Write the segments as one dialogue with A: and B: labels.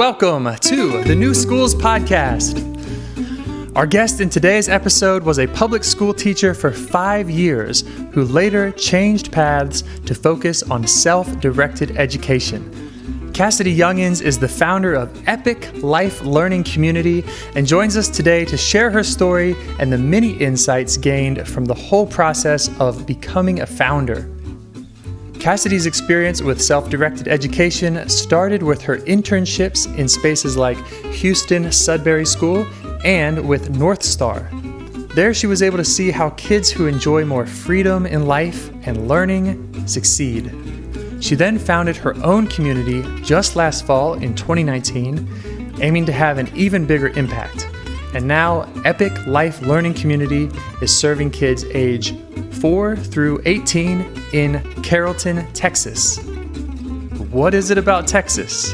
A: Welcome to the New Schools Podcast. Our guest in today's episode was a public school teacher for 5 years who later changed paths to focus on self-directed education. Cassidy Younghans is the founder of Epic Life Learning Community and joins us today to share her story and the many insights gained from the whole process of becoming a founder. Cassidy's experience with self-directed education started with her internships in spaces like Houston Sudbury School and with North Star. There she was able to see how kids who enjoy more freedom in life and learning succeed. She then founded her own community just last fall in 2019, aiming to have an even bigger impact. And now Epic Life Learning Community is serving kids age 4 through 18 in Carrollton, Texas. What is it about Texas?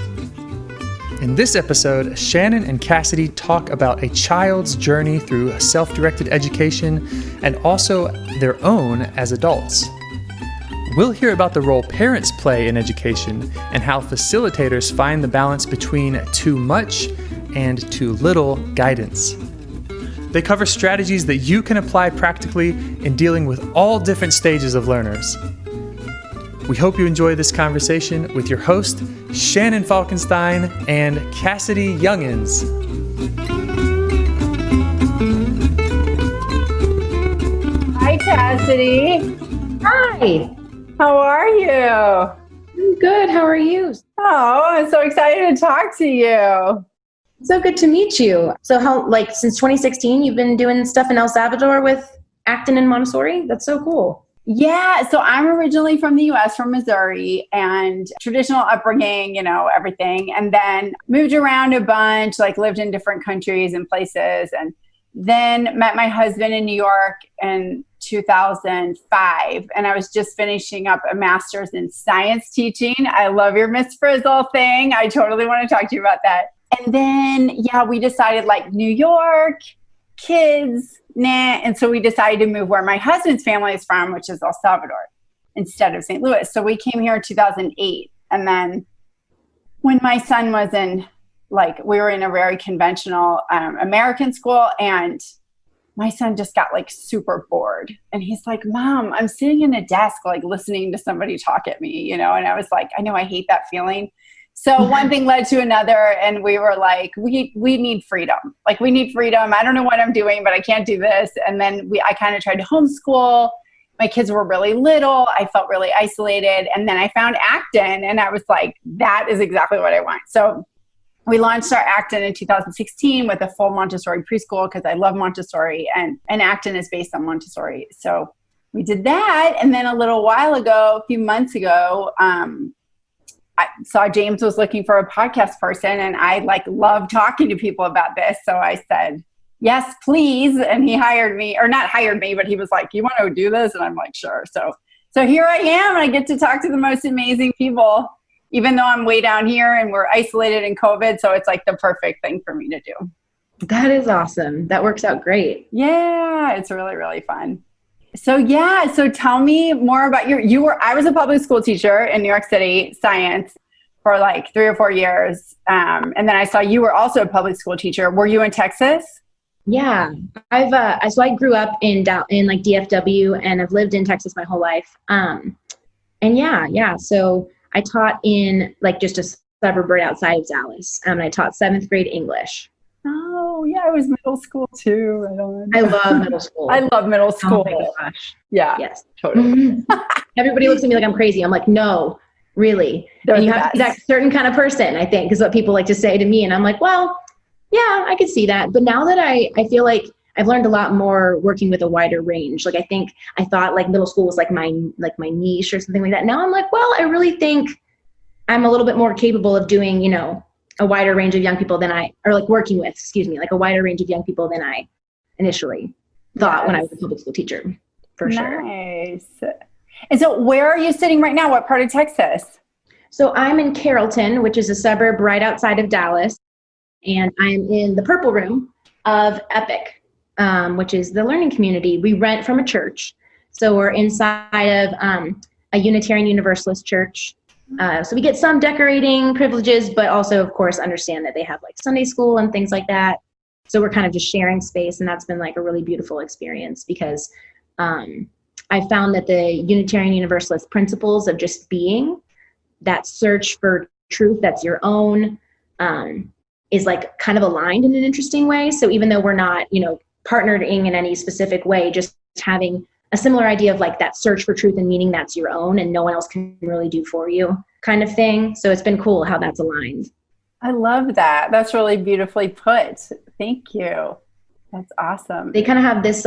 A: In this episode, Shannon and Cassidy talk about a child's journey through self-directed education and also their own as adults. We'll hear about the role parents play in education and how facilitators find the balance between too much and too little guidance. They cover strategies that you can apply practically in dealing with all different stages of learners. We hope you enjoy this conversation with your host, Shannon Falkenstein and Cassidy Younghans.
B: Hi, Cassidy.
C: Hi.
B: How are you?
C: I'm good. How are you?
B: Oh, I'm so excited to talk to you.
C: So good to meet you. So since 2016, you've been doing stuff in El Salvador with Acton and Montessori? That's so cool.
B: Yeah. So I'm originally from the U.S., from Missouri, and traditional upbringing, everything. And then moved around a bunch, lived in different countries and places. And then met my husband in New York in 2005. And I was just finishing up a master's in science teaching. I love your Miss Frizzle thing. I totally want to talk to you about that. And then, we decided New York, kids, nah. And so we decided to move where my husband's family is from, which is El Salvador, instead of St. Louis. So we came here in 2008. And then when my son was in, we were in a very conventional American school, and my son just got super bored. And he's like, Mom, I'm sitting in a desk, listening to somebody talk at me, And I was like, I know, I hate that feeling. So one thing led to another, and we were like, we need freedom. We need freedom. I don't know what I'm doing, but I can't do this. And then I kind of tried to homeschool. My kids were really little. I felt really isolated. And then I found Acton, and I was like, that is exactly what I want. So we launched our Acton in 2016 with a full Montessori preschool because I love Montessori, and Acton is based on Montessori. So we did that. And then a few months ago, I saw James was looking for a podcast person, and I love talking to people about this. So I said, yes, please. And he hired me, or not hired me, but he was like, you want to do this? And I'm like, sure. So here I am, and I get to talk to the most amazing people, even though I'm way down here and we're isolated in COVID. So it's the perfect thing for me to do.
C: That is awesome. That works out great.
B: Yeah, it's really, really fun. So tell me more about I was a public school teacher in New York City, science, for 3 or 4 years. And then I saw you were also a public school teacher. Were you in Texas?
C: Yeah, I grew up in DFW, and I've lived in Texas my whole life. So I taught in just a suburb right outside of Dallas. And I taught 7th grade English.
B: Oh, yeah, I was middle school too.
C: I love middle school.
B: I love middle school.
C: Oh my gosh.
B: Yeah.
C: Yes.
B: Totally.
C: Everybody looks at me like I'm crazy. I'm like, no, really.
B: They're
C: and you
B: the
C: have
B: best.
C: that certain kind of person, I think, is what people like to say to me. And I'm like, well, yeah, I could see that. But now that I feel like I've learned a lot more working with a wider range. I thought middle school was my niche or something like that. Now I'm like, well, I really think I'm a little bit more capable of doing, a wider range of young people than a wider range of young people than I initially thought when I was a public school teacher, for sure.
B: Nice. And so where are you sitting right now? What part of Texas?
C: So I'm in Carrollton, which is a suburb right outside of Dallas. And I'm in the purple room of Epic, which is the learning community. We rent from a church. So we're inside of a Unitarian Universalist church. So we get some decorating privileges, but also, of course, understand that they have like Sunday school and things like that. So we're kind of just sharing space, and that's been like a really beautiful experience because I found that the Unitarian Universalist principles of just being, that search for truth that's your own, is like kind of aligned in an interesting way. So even though we're not, partnering in any specific way, just having a similar idea of like that search for truth and meaning that's your own and no one else can really do for you kind of thing. So it's been cool how that's aligned.
B: I love that. That's really beautifully put. Thank you. That's awesome.
C: They kind of have this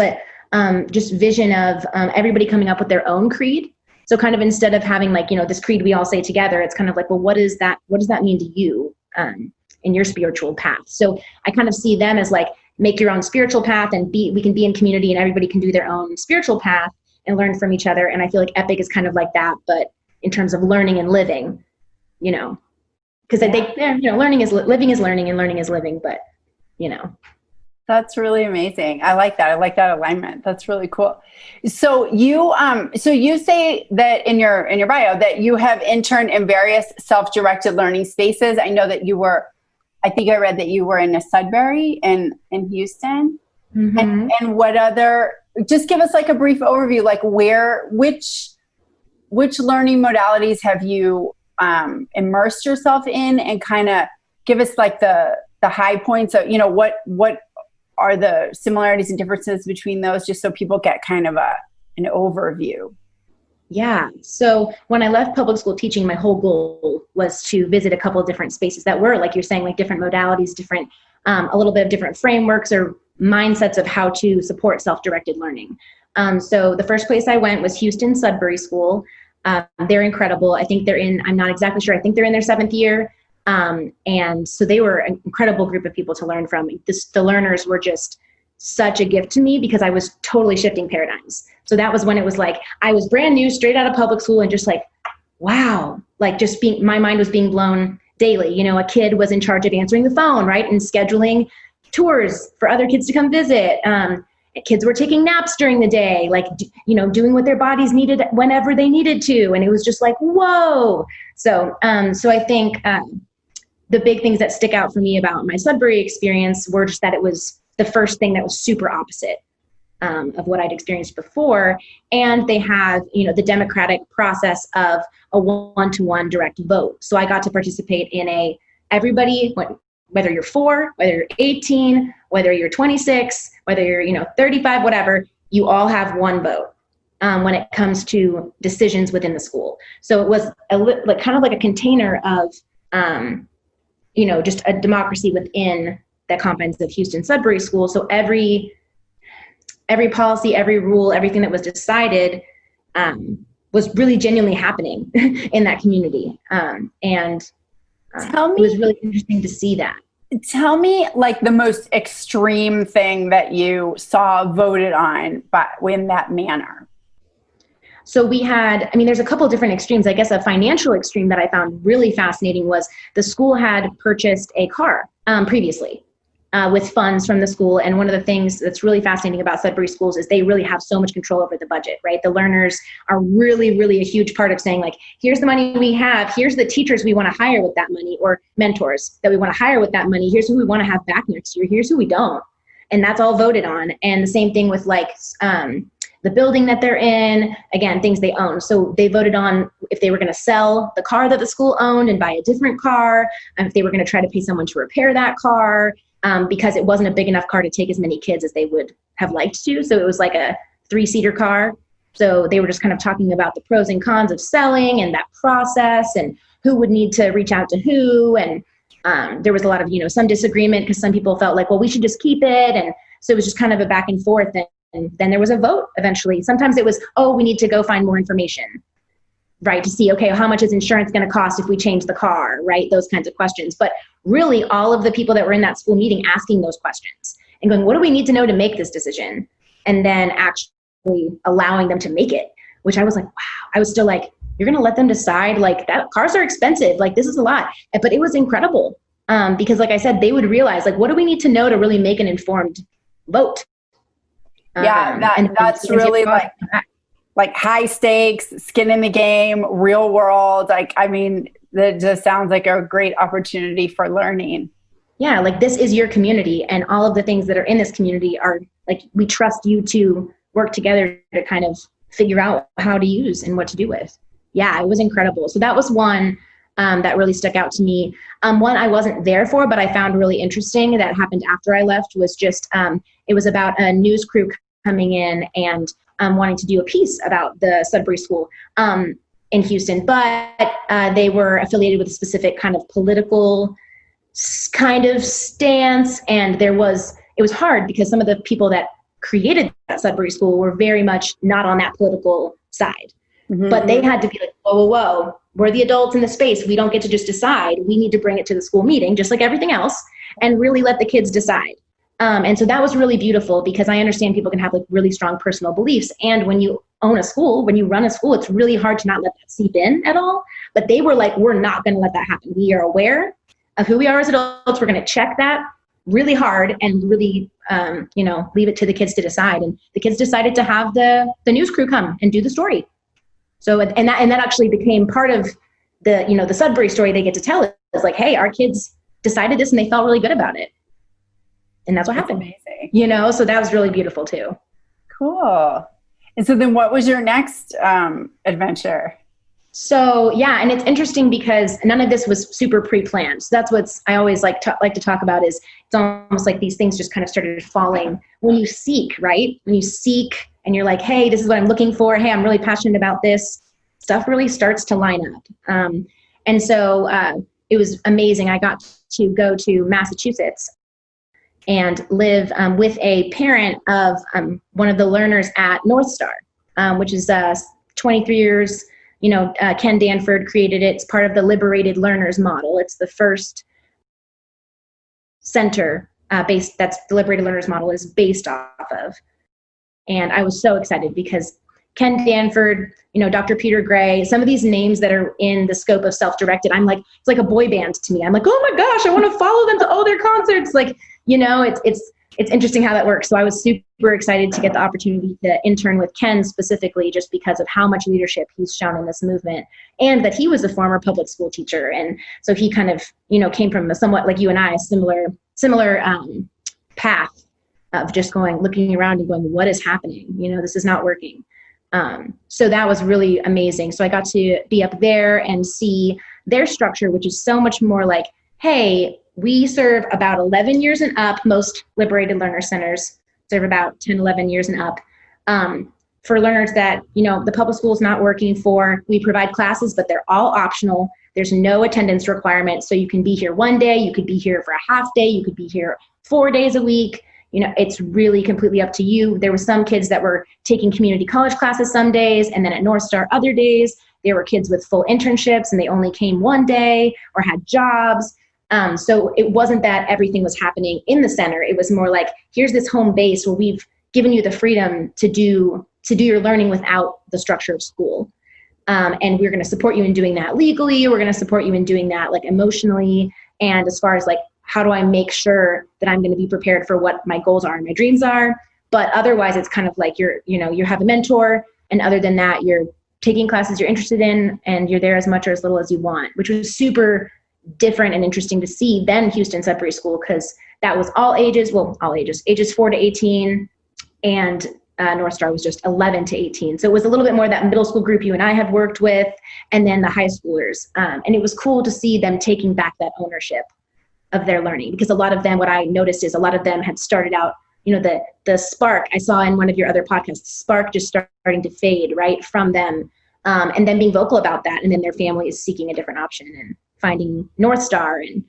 C: just vision of everybody coming up with their own creed. So kind of instead of having like, this creed we all say together, it's kind of like, well, what does that mean to you in your spiritual path? So I kind of see them as like, make your own spiritual path and we can be in community and everybody can do their own spiritual path and learn from each other. And I feel like Epic is kind of like that, but in terms of learning and living, because learning is living is learning and learning is living, but
B: That's really amazing. I like that. I like that alignment. That's really cool. So you say that in your bio that you have interned in various self-directed learning spaces. I know that I think I read that you were in a Sudbury in Houston. Mm-hmm. And what other, just give us like a brief overview, like which learning modalities have you immersed yourself in, and kind of give us like the high points of, what are the similarities and differences between those, just so people get kind of an overview.
C: Yeah. So when I left public school teaching, my whole goal was to visit a couple of different spaces that were, like you're saying, like different modalities, different, a little bit of different frameworks or mindsets of how to support self-directed learning. So the first place I went was Houston Sudbury School. They're incredible. I think I'm not exactly sure. I think they're in their 7th year. And so they were an incredible group of people to learn from. The learners were just such a gift to me because I was totally shifting paradigms. So that was when it was like, I was brand new, straight out of public school, and just like, wow, like my mind was being blown daily. A kid was in charge of answering the phone, right? And scheduling tours for other kids to come visit. Kids were taking naps during the day, like, doing what their bodies needed whenever they needed to. And it was just like, whoa. So I think the big things that stick out for me about my Sudbury experience were just that it was the first thing that was super opposite of what I'd experienced before. And they have, the democratic process of a one-to-one direct vote. So I got to participate in everybody, whether you're 4, whether you're 18, whether you're 26, whether you're, 35, whatever, you all have one vote when it comes to decisions within the school. So it was kind of like a container of, just a democracy within the confines of Houston Sudbury School. So every policy, every rule, everything that was decided was really genuinely happening in that community. It was really interesting to see that.
B: Tell me like the most extreme thing that you saw voted on in that manner.
C: So we had, there's a couple of different extremes. I guess a financial extreme that I found really fascinating was the school had purchased a car previously with funds from the school. And one of the things that's really fascinating about Sudbury schools is they really have so much control over the budget, right? The learners are really, really a huge part of saying like, here's the money we have, here's the teachers we want to hire with that money, or mentors that we want to hire with that money. Here's who we want to have back next year. Here's who we don't. And that's all voted on. And the same thing with like, the building that they're in, again, things they own. So they voted on if they were going to sell the car that the school owned and buy a different car, and if they were going to try to pay someone to repair that car, because it wasn't a big enough car to take as many kids as they would have liked to. So it was like a 3-seater car. So they were just kind of talking about the pros and cons of selling and that process and who would need to reach out to who. And there was a lot of, some disagreement because some people felt like, well, we should just keep it. And so it was just kind of a back and forth. And then there was a vote eventually. Sometimes it was, we need to go find more information, right? To see, okay, how much is insurance going to cost if we change the car, right? Those kinds of questions. But really all of the people that were in that school meeting asking those questions and going, what do we need to know to make this decision? And then actually allowing them to make it, which I was like, wow. I was still like, you're going to let them decide? Like, that cars are expensive. Like, this is a lot. But it was incredible because like I said, they would realize like, what do we need to know to really make an informed vote?
B: Yeah, that's really like like high stakes, skin in the game, real world. Like, I mean, that just sounds like a great opportunity for learning.
C: Yeah, like this is your community, and all of the things that are in this community are like, we trust you to work together to kind of figure out how to use and what to do with. Yeah, it was incredible. So that was one that really stuck out to me. One I wasn't there for, but I found really interesting that happened after I left was just, it was about a news crew coming in and wanting to do a piece about the Sudbury school in Houston, but they were affiliated with a specific kind of political kind of stance. And it was hard because some of the people that created that Sudbury school were very much not on that political side. Mm-hmm. But they had to be like, whoa, we're the adults in the space. We don't get to just decide. We need to bring it to the school meeting, just like everything else, and really let the kids decide. And so that was really beautiful because I understand people can have like really strong personal beliefs. And when you own a school, when you run a school, it's really hard to not let that seep in at all. But they were like, we're not going to let that happen. We are aware of who we are as adults. We're going to check that really hard and really, leave it to the kids to decide. And the kids decided to have the news crew come and do the story. So, and that actually became part of the Sudbury story they get to tell. It's like, hey, our kids decided this and they felt really good about it. And that's what happened. Amazing. So that was really beautiful too.
B: Cool. And so then what was your next adventure?
C: So, yeah, and it's interesting because none of this was super pre-planned. So that's what I always like to talk about is it's almost like these things just kind of started falling when you seek, right? When you seek and you're like, hey, this is what I'm looking for. Hey, I'm really passionate about this. Stuff really starts to line up. And so it was amazing. I got to go to Massachusetts and live with a parent of one of the learners at North Star, which is 23 years. Ken Danford created it. It's part of the liberated learners model. It's the first center that's the liberated learners model is based off of. And I was so excited because Ken Danford, Dr. Peter Gray, some of these names that are in the scope of self-directed, I'm like, it's like a boy band to me. I'm like, oh my gosh, I want to follow them to all their concerts. Like, it's interesting how that works. So I was super excited to get the opportunity to intern with Ken specifically just because of how much leadership he's shown in this movement and that he was a former public school teacher. And so he kind of, came from a somewhat like you and I, a similar path of just looking around and going, what is happening? This is not working. So that was really amazing. So I got to be up there and see their structure, which is so much more like, hey, we serve about 11 years and up. Most liberated learner centers serve about 10, 11 years and up. For learners that, the public school is not working for, we provide classes, but they're all optional. There's no attendance requirement. So you can be here one day, you could be here for a half day, you could be here 4 days a week. It's really completely up to you. There were some kids that were taking community college classes some days, and then at North Star other days, there were kids with full internships and they only came one day or had jobs. So it wasn't that everything was happening in the center. It was more like, here's this home base where we've given you the freedom to do your learning without the structure of school. And we're going to support you in doing that legally. We're going to support you in doing that like emotionally. And as far as like, how do I make sure that I'm going to be prepared for what my goals are and my dreams are? But otherwise it's kind of like you have a mentor. And other than that, you're taking classes you're interested in and you're there as much or as little as you want, which was super different and interesting to see than Houston Sudbury School, because that was ages 4 to 18, and North Star was just 11 to 18. So it was a little bit more that middle school group you and I had worked with, and then the high schoolers. And it was cool to see them taking back that ownership of their learning, because a lot of them, what I noticed is a lot of them had started out, the spark I saw in one of your other podcasts, the spark just starting to fade right from them, and then being vocal about that. And then their family is seeking a different option and finding North Star. And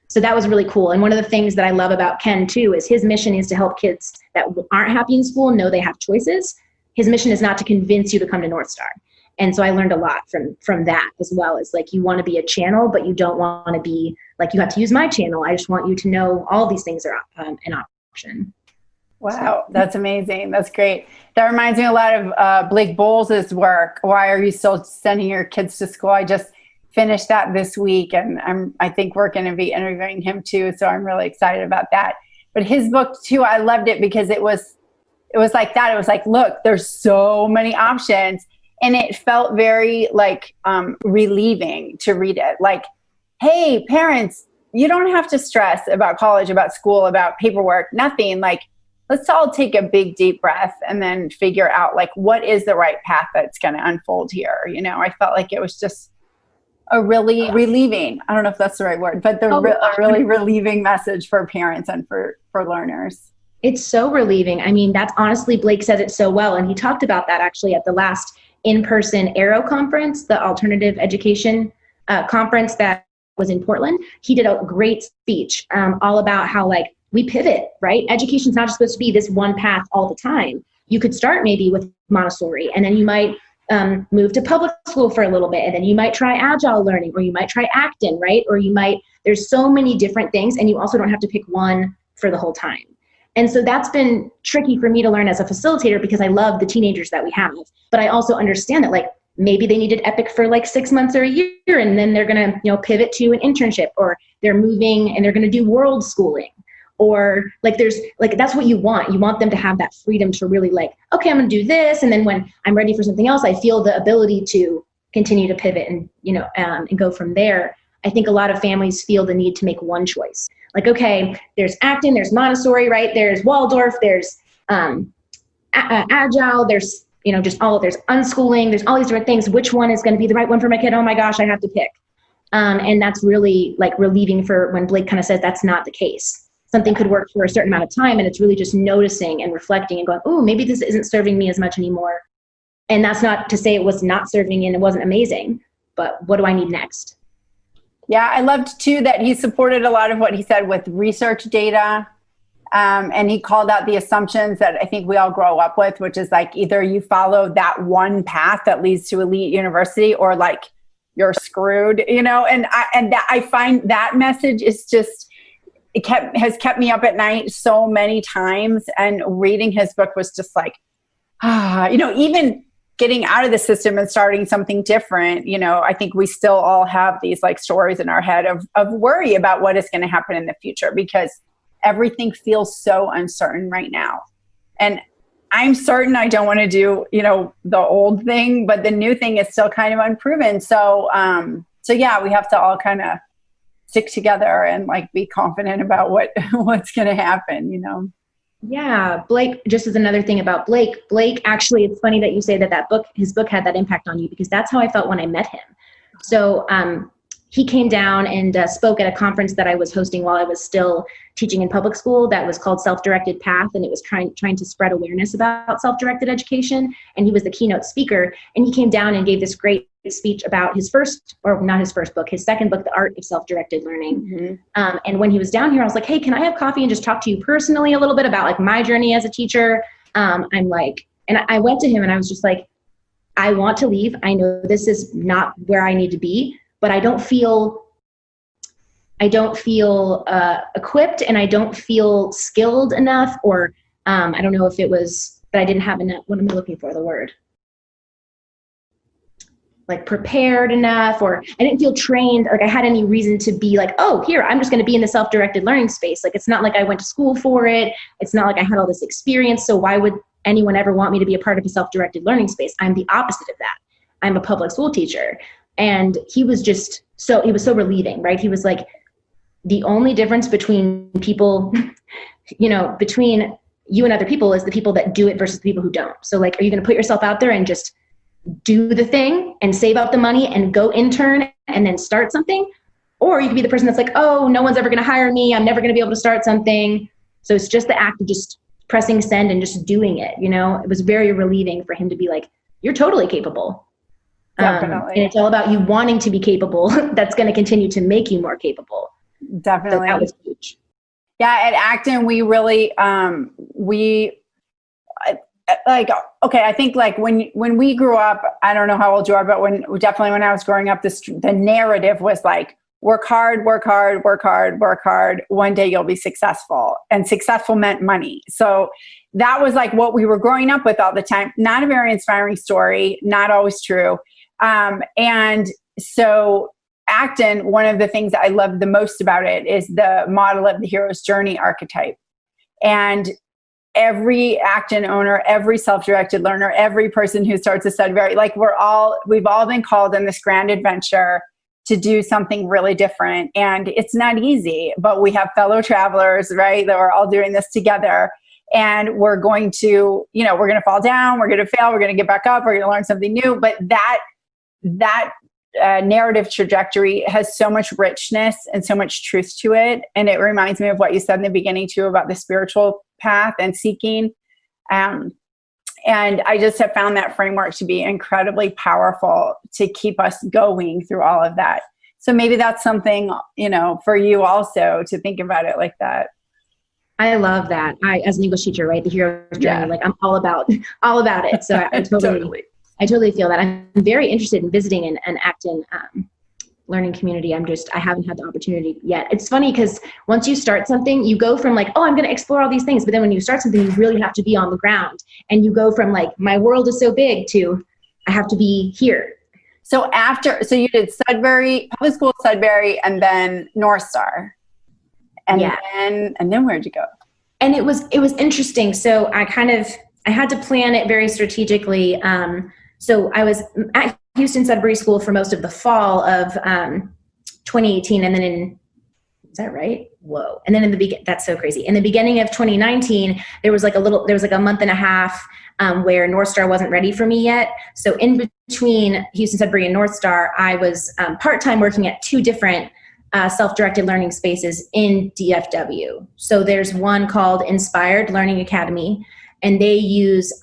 C: so that was really cool. And one of the things that I love about Ken too is his mission is to help kids that aren't happy in school know they have choices. His mission is not to convince you to come to North Star. And so I learned a lot from that, as well as like, you want to be a channel, but you don't want to be like, you have to use my channel. I just want you to know all these things are an option.
B: Wow, that's amazing. That's great. That reminds me a lot of Blake Bowles' work. Why are you still sending your kids to school? I just finished that this week, and I think we're going to be interviewing him too. So I'm really excited about that. But his book too, I loved it because it was it was like that. It was like, look, there's so many options. And it felt very like relieving to read it. Like, hey, parents, you don't have to stress about college, about school, about paperwork, nothing. Like, let's all take a big, deep breath and then figure out like, what is the right path that's going to unfold here? You know, I felt like it was just a really relieving, I don't know if that's the right word, but a really relieving message for parents and for learners.
C: It's so relieving. I mean, that's honestly, Blake said it so well. And he talked about that actually at the last in-person Aero conference, the alternative education conference that was in Portland. He did a great speech all about how like we pivot, right? Education's not just supposed to be this one path all the time. You could start maybe with Montessori, and then you might move to public school for a little bit, and then you might try Agile Learning, or you might try Acton, right? Or you might, there's so many different things, and you also don't have to pick one for the whole time. And so that's been tricky for me to learn as a facilitator, because I love the teenagers that we have, but I also understand that like maybe they needed EPIC for like 6 months or a year, and then they're going to, pivot to an internship, or they're moving and they're going to do world schooling. Or like there's like, that's what you want. You want them to have that freedom to really like, okay, I'm going to do this. And then when I'm ready for something else, I feel the ability to continue to pivot and, and go from there. I think a lot of families feel the need to make one choice. Like, okay, there's Acton, there's Montessori, right? There's Waldorf, there's Agile, there's, there's unschooling, there's all these different things. Which one is going to be the right one for my kid? Oh my gosh, I have to pick. And that's really like relieving for when Blake kind of says that's not the case. Something could work for a certain amount of time, and it's really just noticing and reflecting and going, oh, maybe this isn't serving me as much anymore. And that's not to say it was not serving and it wasn't amazing, but what do I need next?
B: Yeah, I loved too that he supported a lot of what he said with research data. And he called out the assumptions that I think we all grow up with, which is like either you follow that one path that leads to elite university, or like you're screwed, and I find that message is just, has kept me up at night so many times. And reading his book was just like, even getting out of the system and starting something different. I think we still all have these like stories in our head of worry about what is going to happen in the future, because everything feels so uncertain right now. And I'm certain I don't want to do, the old thing, but the new thing is still kind of unproven. So yeah, we have to all kind of stick together and like be confident about what's going to happen,
C: Yeah. Blake, just as another thing about Blake actually, it's funny that you say that his book had that impact on you, because that's how I felt when I met him. So he came down and spoke at a conference that I was hosting while I was still teaching in public school that was called Self-Directed Path. And it was trying to spread awareness about self-directed education. And he was the keynote speaker. And he came down and gave this great speech about his second book, The Art of Self-Directed Learning. Mm-hmm. And when he was down here, I was like, hey, can I have coffee and just talk to you personally a little bit about like my journey as a teacher? And I went to him and I was just like, I want to leave. I know this is not where I need to be, but I don't feel equipped, and I don't feel skilled enough, or I don't know if it was that I didn't have enough. What am I looking for? The word. Like prepared enough, or I didn't feel trained. Like I had any reason to be like, oh, here, I'm just going to be in the self-directed learning space. Like, it's not like I went to school for it. It's not like I had all this experience. So why would anyone ever want me to be a part of a self-directed learning space? I'm the opposite of that. I'm a public school teacher. And he was so relieving, right? He was like, the only difference between people, between you and other people is the people that do it versus the people who don't. So like, are you going to put yourself out there and just do the thing and save up the money and go intern and then start something? Or you could be the person that's like, oh, no one's ever going to hire me. I'm never going to be able to start something. So it's just the act of just pressing send and just doing it. It was very relieving for him to be like, you're totally capable.
B: Definitely.
C: And it's all about you wanting to be capable. That's going to continue to make you more capable.
B: Definitely.
C: So that was huge.
B: Yeah. At Acton, we really, I think like when we grew up, I don't know how old you are, but when I was growing up, the narrative was like, work hard, work hard, work hard, work hard. One day you'll be successful. And successful meant money. So that was like what we were growing up with all the time. Not a very inspiring story, not always true. And so Acton, one of the things that I love the most about it is the model of the hero's journey archetype. And every Acton owner, every self-directed learner, every person who starts a Sudbury, like we've all been called in this grand adventure to do something really different. And it's not easy, but we have fellow travelers, right? That we're all doing this together. And we're going to, we're going to fall down, we're going to fail, we're going to get back up, we're going to learn something new. But that narrative trajectory has so much richness and so much truth to it. And it reminds me of what you said in the beginning too about the spiritual path and seeking. And I just have found that framework to be incredibly powerful to keep us going through all of that. So maybe that's something, for you also to think about it like that.
C: I love that. As an English teacher, right? The hero's journey, like I'm all about it. So I totally feel that. I'm very interested in visiting an Acton learning community. I haven't had the opportunity yet. It's funny because once you start something, you go from like, oh, I'm going to explore all these things. But then when you start something, you really have to be on the ground. And you go from like, my world is so big to I have to be here.
B: So you did Sudbury, public school Sudbury, and then North Star. And then where'd you go?
C: And it was interesting. So I had to plan it very strategically. So I was at Houston Sudbury School for most of the fall of 2018, and then is that right? Whoa! And then that's so crazy. In the beginning of 2019, there was like a month and a half where North Star wasn't ready for me yet. So in between Houston Sudbury and North Star, I was part-time working at two different self-directed learning spaces in DFW. So there's one called Inspired Learning Academy, and they use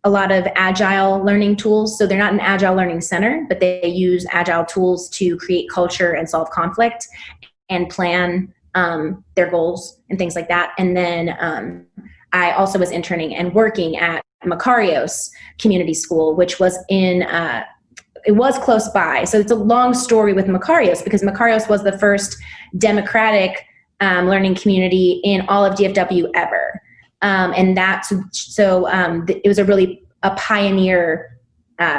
C: a lot of Agile Learning tools. So they're not an Agile Learning center, but they use Agile tools to create culture and solve conflict and plan their goals and things like that. And then I also was interning and working at Makarios Community School, which was it was close by. So it's a long story with Makarios because Makarios was the first democratic learning community in all of DFW ever. And it was a pioneer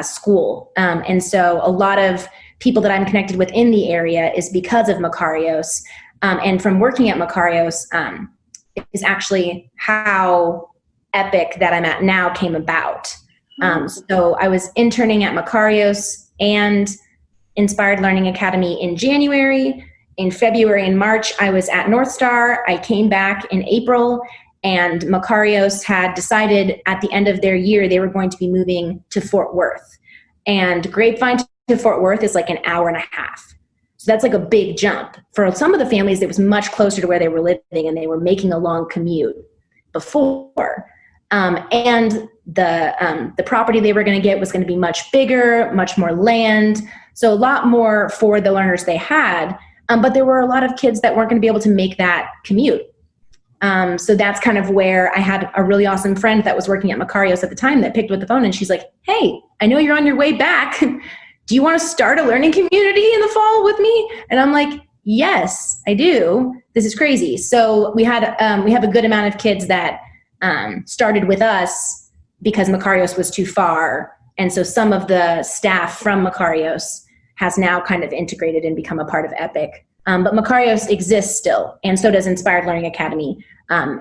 C: school. And so a lot of people that I'm connected with in the area is because of Makarios. And from working at Makarios is actually how Epic that I'm at now came about. So I was interning at Makarios and Inspired Learning Academy in January. In February and March, I was at North Star. I came back in April, and Makarios had decided at the end of their year they were going to be moving to Fort Worth. And Grapevine to Fort Worth is like an hour and a half. So that's like a big jump. For some of the families, it was much closer to where they were living, and they were making a long commute before. And the property they were going to get was going to be much bigger, much more land. So a lot more for the learners they had. But there were a lot of kids that weren't going to be able to make that commute. So that's kind of where I had a really awesome friend that was working at Makarios at the time that picked up the phone, and she's like, hey, I know you're on your way back. Do you want to start a learning community in the fall with me? And I'm like, yes, I do. This is crazy. So we have a good amount of kids that started with us because Makarios was too far. And so some of the staff from Makarios has now kind of integrated and become a part of Epic. But Makarios exists still, and so does Inspired Learning Academy.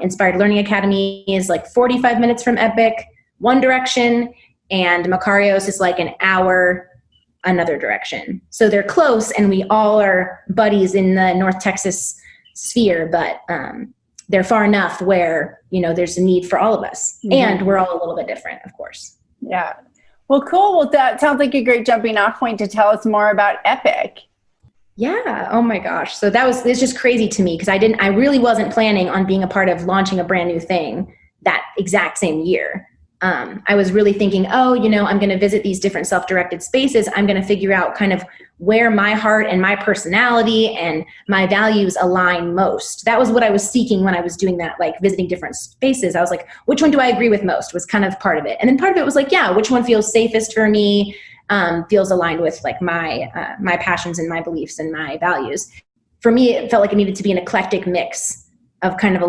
C: Inspired Learning Academy is like 45 minutes from Epic, one direction, and Makarios is like an hour another direction. So they're close, and we all are buddies in the North Texas sphere, but they're far enough where, there's a need for all of us. Mm-hmm. And we're all a little bit different, of course.
B: Yeah. Well, cool. Well, that sounds like a great jumping off point to tell us more about Epic.
C: Yeah. Oh my gosh. So it's just crazy to me because I really wasn't planning on being a part of launching a brand new thing that exact same year. I was really thinking, I'm going to visit these different self-directed spaces. I'm going to figure out kind of where my heart and my personality and my values align most. That was what I was seeking when I was doing that, like visiting different spaces. I was like, which one do I agree with most was kind of part of it. And then part of it was like, which one feels safest for me, feels aligned with like my passions and my beliefs and my values. For me, it felt like it needed to be an eclectic mix of kind of a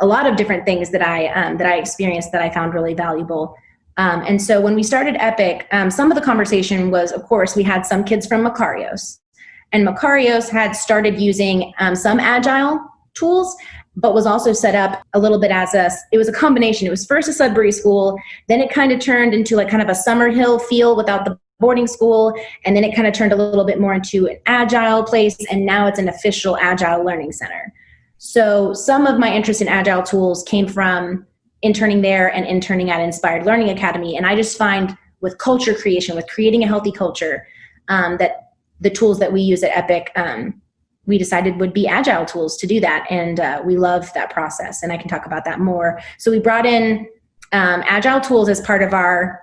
C: lot of different things that I experienced that I found really valuable. And so when we started Epic, some of the conversation was, of course, we had some kids from Makarios, and Makarios had started using some Agile tools, but was also set up a little bit it was a combination. It was first a Sudbury school, then it kind of turned into like kind of a Summerhill feel without the boarding school, and then it kind of turned a little bit more into an Agile place, and now it's an official Agile Learning Center. So some of my interest in Agile tools came from interning there and interning at Inspired Learning Academy, and I just find with culture creation, with creating a healthy culture, that the tools that we use at Epic, we decided would be Agile tools to do that. And we love that process. And I can talk about that more. So we brought in Agile tools as part of our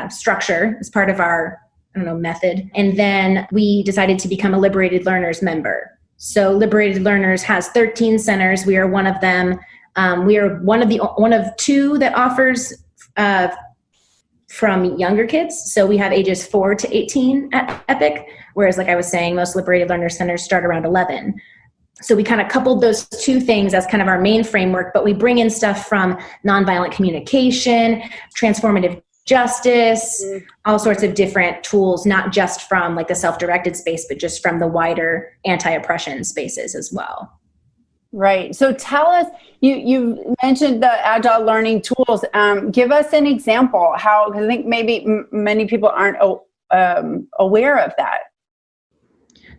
C: structure, as part of our, method. And then we decided to become a Liberated Learners member. So Liberated Learners has 13 centers. We are one of them. We are one of two that offers from younger kids. So we have ages 4 to 18 at Epic, whereas like I was saying, most Liberated Learner Centers start around 11. So we kind of coupled those two things as kind of our main framework, but we bring in stuff from nonviolent communication, transformative justice, all sorts of different tools, not just from like the self-directed space, but just from the wider anti-oppression spaces as well.
B: Right. So tell us, you mentioned the Agile learning tools. Give us an example how, because I think maybe many people aren't aware of that.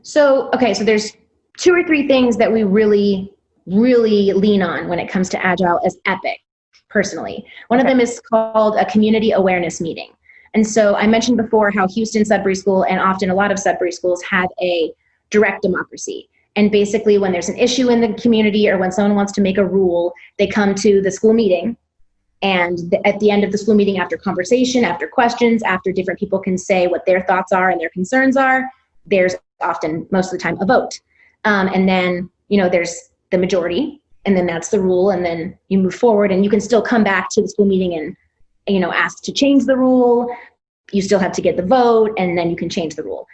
C: So there's 2 or 3 things that we really, really lean on when it comes to Agile as Epic, personally. One of them is called a community awareness meeting. And so I mentioned before how Houston Sudbury School, and often a lot of Sudbury schools, have a direct democracy. And basically when there's an issue in the community or when someone wants to make a rule, they come to the school meeting. And at the end of the school meeting, after conversation, after questions, after different people can say what their thoughts are and their concerns are, there's often, most of the time, a vote. And then, there's the majority, and then that's the rule. And then you move forward, and you can still come back to the school meeting and, ask to change the rule. You still have to get the vote, and then you can change the rule.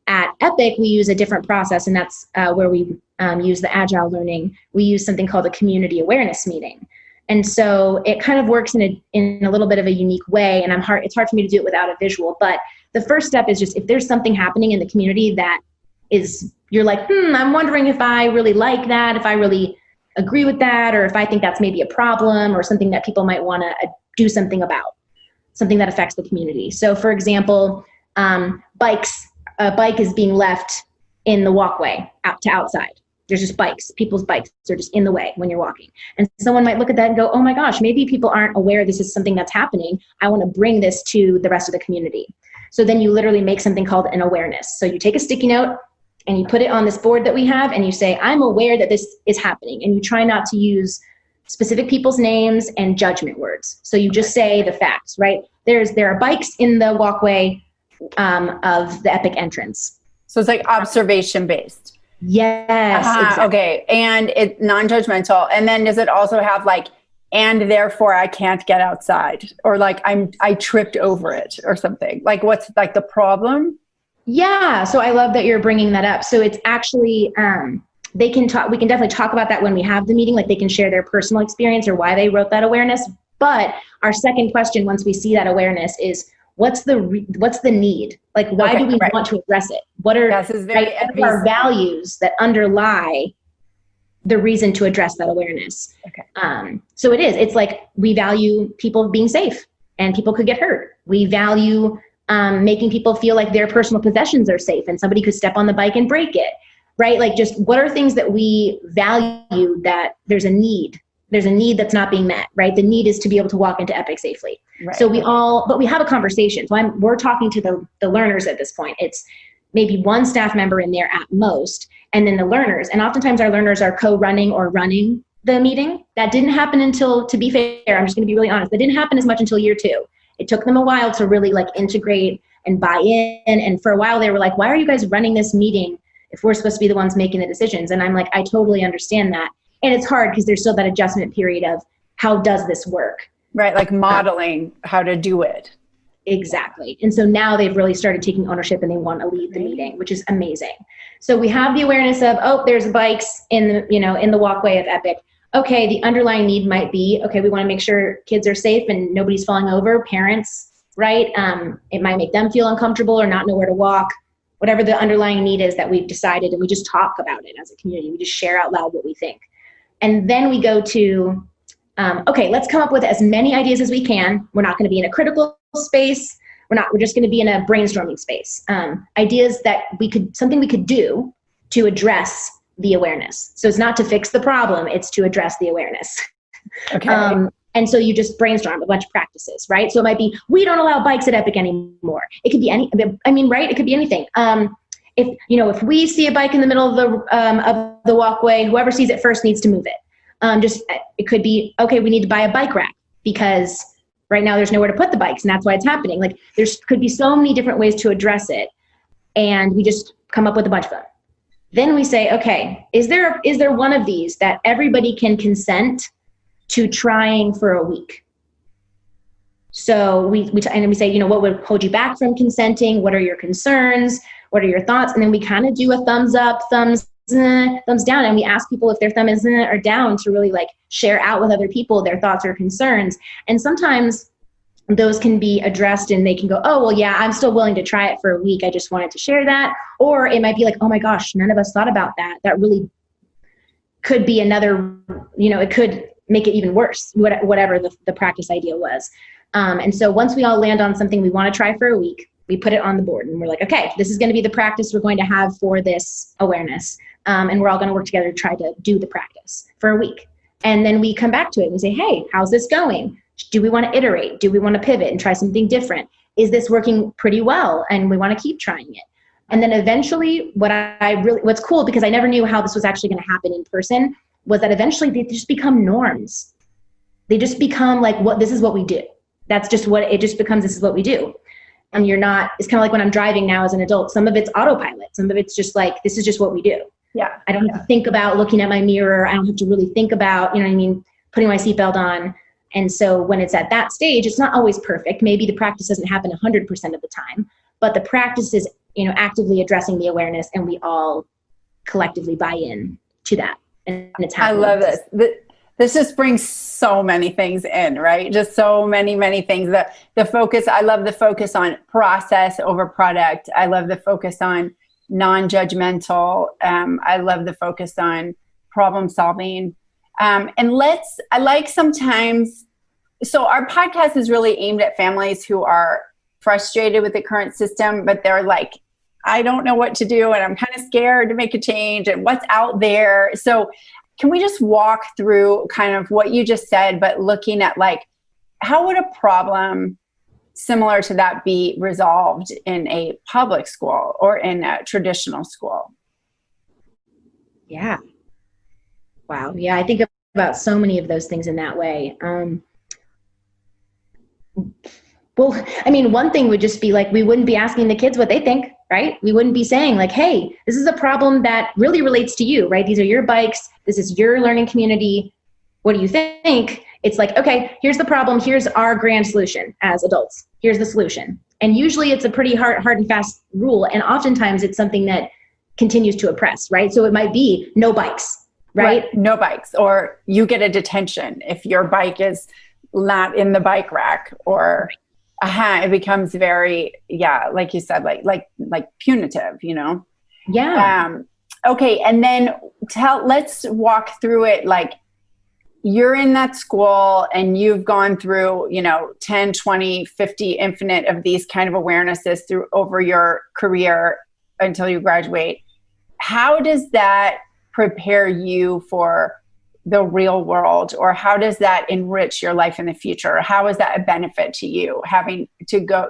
C: At Epic, we use a different process, and that's where we use the Agile Learning. We use something called a community awareness meeting. And so it kind of works in a little bit of a unique way, and it's hard for me to do it without a visual, but the first step is just if there's something happening in the community that you're like, I'm wondering if I really like that, if I really agree with that, or if I think that's maybe a problem or something that people might want to do something about, something that affects the community. So for example, bikes. A bike is being left in the walkway out to outside. There's just bikes. People's bikes are just in the way when you're walking. And someone might look at that and go, oh my gosh, maybe people aren't aware this is something that's happening. I want to bring this to the rest of the community. So then you literally make something called an awareness. So you take a sticky note and you put it on this board that we have and you say, I'm aware that this is happening. And you try not to use specific people's names and judgment words. So you just say the facts, right? There are bikes in the walkway of the Epic entrance.
B: So it's like observation based.
C: Yes. Exactly.
B: Okay. And it's non-judgmental. And then does it also have like, and therefore I can't get outside, or like I tripped over it or something? Like what's like the problem?
C: Yeah. So I love that you're bringing that up. So it's actually, we can definitely talk about that when we have the meeting, like they can share their personal experience or why they wrote that awareness. But our second question, once we see that awareness, is what's the need? Like, why do we want to address it? What are our values that underlie the reason to address that awareness? Okay. So it's like we value people being safe, and people could get hurt. We value making people feel like their personal possessions are safe, and somebody could step on the bike and break it, right? Like, just what are things that we value that there's a need? There's a need that's not being met, right? The need is to be able to walk into Epic safely. Right. So but we have a conversation. So we're talking to the learners at this point. It's maybe one staff member in there at most, and then the learners. And oftentimes our learners are co-running or running the meeting. That didn't happen until, to be fair, I'm just going to be really honest, that didn't happen as much until year 2. It took them a while to really like integrate and buy in. And for a while they were like, why are you guys running this meeting if we're supposed to be the ones making the decisions? And I'm like, I totally understand that. And it's hard because there's still that adjustment period of how does this work?
B: Right, like modeling how to do it.
C: Exactly. And so now they've really started taking ownership and they want to lead the meeting, which is amazing. So we have the awareness of, there's bikes in the walkway of Epic. Okay, the underlying need might be, we want to make sure kids are safe and nobody's falling over, parents, right? It might make them feel uncomfortable or not know where to walk. whatever the underlying need is that we've decided, and we just talk about it as a community. We just share out loud what we think. And then we go to, okay, let's come up with as many ideas as we can. We're not going to be in a critical space. We're just going to be in a brainstorming space. Ideas that something we could do to address the awareness. So it's not to fix the problem, it's to address the awareness.
B: Okay.
C: And so you just brainstorm a bunch of practices, right? So it might be, we don't allow bikes at Epic anymore. It could be right? It could be anything. If we see a bike in the middle of the walkway, whoever sees it first needs to move it. It could be, okay, we need to buy a bike rack because right now there's nowhere to put the bikes, and that's why it's happening. Like, there's could be so many different ways to address it, and we just come up with a bunch of them. Then we say, okay, is there one of these that everybody can consent to trying for a week? So we say, what would hold you back from consenting? What are your concerns? What are your thoughts? And then we kind of do a thumbs up, thumbs down, and we ask people if their thumb is or down to really like share out with other people their thoughts or concerns. And sometimes those can be addressed and they can go, oh, well, yeah, I'm still willing to try it for a week. I just wanted to share that. Or it might be like, oh my gosh, none of us thought about that. That really could be another, it could make it even worse, whatever the practice idea was. And so once we all land on something we want to try for a week, we put it on the board and we're like, okay, this is going to be the practice we're going to have for this awareness. And we're all going to work together to try to do the practice for a week. And then we come back to it and we say, hey, how's this going? Do we want to iterate? Do we want to pivot and try something different? Is this working pretty well? And we want to keep trying it. And then eventually what's cool, because I never knew how this was actually going to happen in person, was that eventually they just become norms. They just become like, this is what we do. That's just what it just becomes. This is what we do. And it's kind of like when I'm driving now as an adult, some of it's autopilot. Some of it's just like, this is just what we do.
B: Yeah.
C: I don't have to think about looking at my mirror. I don't have to really think about, putting my seatbelt on. And so when it's at that stage, it's not always perfect. Maybe the practice doesn't happen 100% of the time, but the practice is, actively addressing the awareness, and we all collectively buy in to that. And it's happening.
B: I love this. This just brings so many things in, right? Just so many, many things. The focus, I love the focus on process over product. I love the focus on non-judgmental. I love the focus on problem solving. So our podcast is really aimed at families who are frustrated with the current system, but they're like, I don't know what to do, and I'm kind of scared to make a change, and what's out there. So can we just walk through kind of what you just said, but looking at like, how would a problem similar to that be resolved in a public school or in a traditional school?
C: Yeah. Wow. Yeah. I think about so many of those things in that way. One thing would just be like, we wouldn't be asking the kids what they think, right? We wouldn't be saying like, hey, this is a problem that really relates to you, right? These are your bikes. This is your learning community. What do you think? It's like, okay, here's the problem. Here's our grand solution as adults. Here's the solution. And usually it's a pretty hard and fast rule. And oftentimes it's something that continues to oppress, right? So it might be no bikes, right?
B: No bikes, or you get a detention if your bike is not in the bike rack, or it becomes very, like you said, like punitive,
C: Yeah.
B: Okay. And then let's walk through it. Like, you're in that school and you've gone through, 10, 20, 50, infinite of these kind of awarenesses over your career until you graduate. How does that prepare you for the real world, or how does that enrich your life in the future? Or how is that a benefit to you, having to go,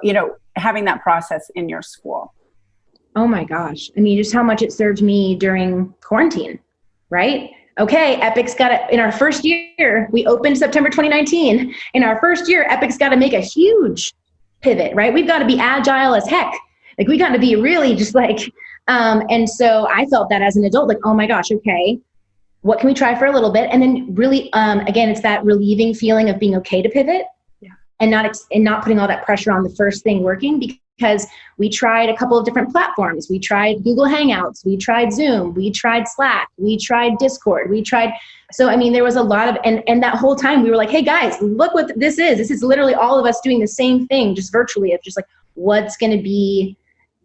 B: having that process in your school?
C: Oh my gosh. Just how much it served me during quarantine, right? Okay, Epic's got to, in our first year, we opened September 2019. In our first year, Epic's got to make a huge pivot, right? We've got to be agile as heck. Like, we got to be really just like, and so I felt that as an adult, like, oh my gosh, okay, what can we try for a little bit? And then really, again, it's that relieving feeling of being okay to pivot, and not putting all that pressure on the first thing working, because we tried a couple of different platforms. We tried Google Hangouts, we tried Zoom, we tried Slack, we tried Discord, so there was a lot of, and that whole time we were like, hey guys, look what this is. This is literally all of us doing the same thing, just virtually, of just like, what's going to be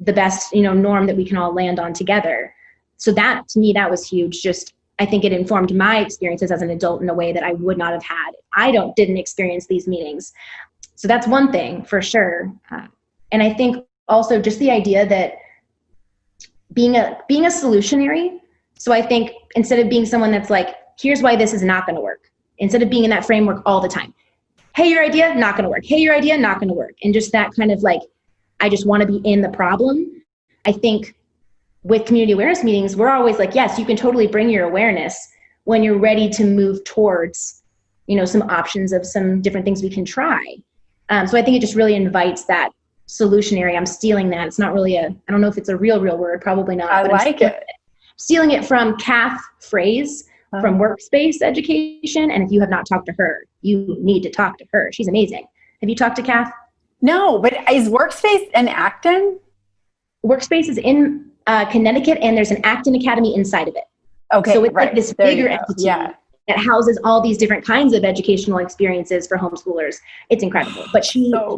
C: the best, norm that we can all land on together. So that, to me, that was huge. Just, I think it informed my experiences as an adult in a way that I would not have had if I didn't experience these meetings. So that's one thing for sure. And I think also just the idea that being a solutionary. So I think instead of being someone that's like, here's why this is not going to work, instead of being in that framework all the time, hey, your idea, not going to work. Hey, your idea, not going to work. And just that kind of like, I just want to be in the problem. I think with community awareness meetings, we're always like, yes, you can totally bring your awareness when you're ready to move towards, some options of some different things we can try. So I think it just really invites that solutionary. I'm stealing that. It's not really I don't know if it's a real word, probably not.
B: I like it.
C: Stealing it from Kath phrase from Workspace Education. And if you have not talked to her, you need to talk to her. She's amazing. Have you talked to Kath?
B: No, but is Workspace in Acton?
C: Workspace is in Connecticut, and there's an Acton Academy inside of it.
B: Okay,
C: so it's
B: right.
C: like this bigger entity that houses all these different kinds of educational experiences for homeschoolers. It's incredible. But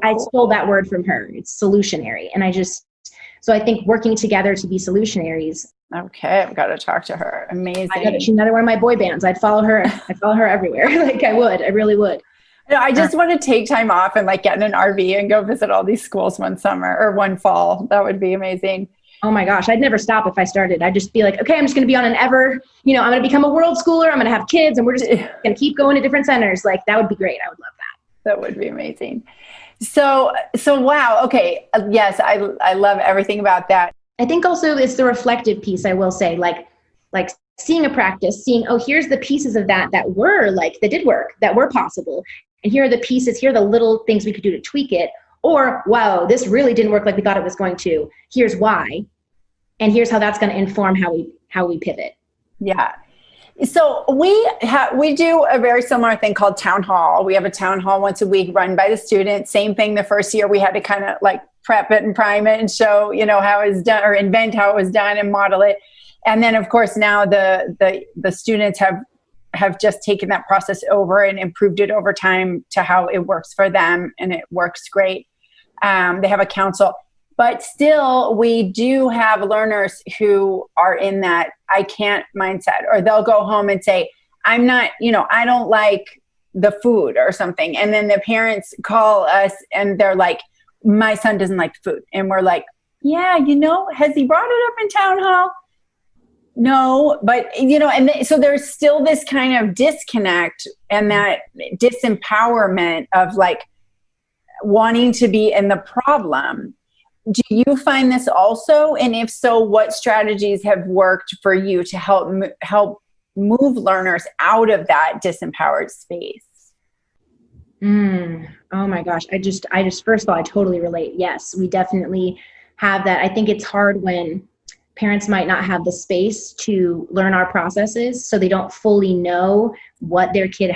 C: I stole that word from her. It's solutionary. And so I think working together to be solutionaries.
B: Okay, I've got to talk to her. Amazing.
C: I know that she's another one of my boy bands. I'd follow her. I'd follow her everywhere. Like I really would.
B: No, I just want to take time off and like get in an RV and go visit all these schools one summer or one fall. That would be amazing.
C: Oh my gosh, I'd never stop if I started. I'd just be like, okay, I'm just going to be on an I'm going to become a world schooler. I'm going to have kids and we're just going to keep going to different centers. Like that would be great. I would love that.
B: That would be amazing. So wow. Okay. Yes. I love everything about that.
C: I think also it's the reflective piece. I will say like seeing a practice, seeing, oh, here's the pieces of that did work, that were possible. And here are the pieces, here are the little things we could do to tweak it. Or, wow, this really didn't work like we thought it was going to. Here's why. And here's how that's going to inform how we pivot.
B: Yeah. So we do a very similar thing called town hall. We have a town hall once a week run by the students. Same thing the first year we had to kind of like prep it and prime it and show, how it was done or invent how it was done and model it. And then of course now the students have just taken that process over and improved it over time to how it works for them. And it works great. They have a council, but still we do have learners who are in that I can't mindset, or they'll go home and say, I'm not, I don't like the food or something. And then the parents call us and they're like, my son doesn't like the food. And we're like, yeah, has he brought it up in town hall? No, but, so there's still this kind of disconnect and that disempowerment of like wanting to be in the problem. Do you find this also? And if so, what strategies have worked for you to help move learners out of that disempowered space?
C: Oh my gosh. I just, first of all, I totally relate. Yes, we definitely have that. I think it's hard when parents might not have the space to learn our processes, so they don't fully know what their kid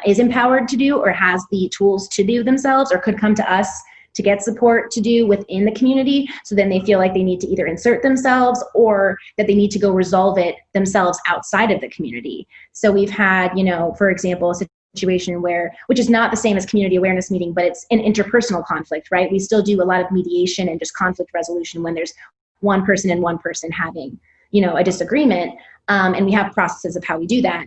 C: is empowered to do or has the tools to do themselves, or could come to us to get support to do within the community. So then they feel like they need to either insert themselves or that they need to go resolve it themselves outside of the community. So we've had, for example, a situation which is not the same as community awareness meeting, but it's an interpersonal conflict, right? We still do a lot of mediation and just conflict resolution when there's one person and one person having, a disagreement. And we have processes of how we do that.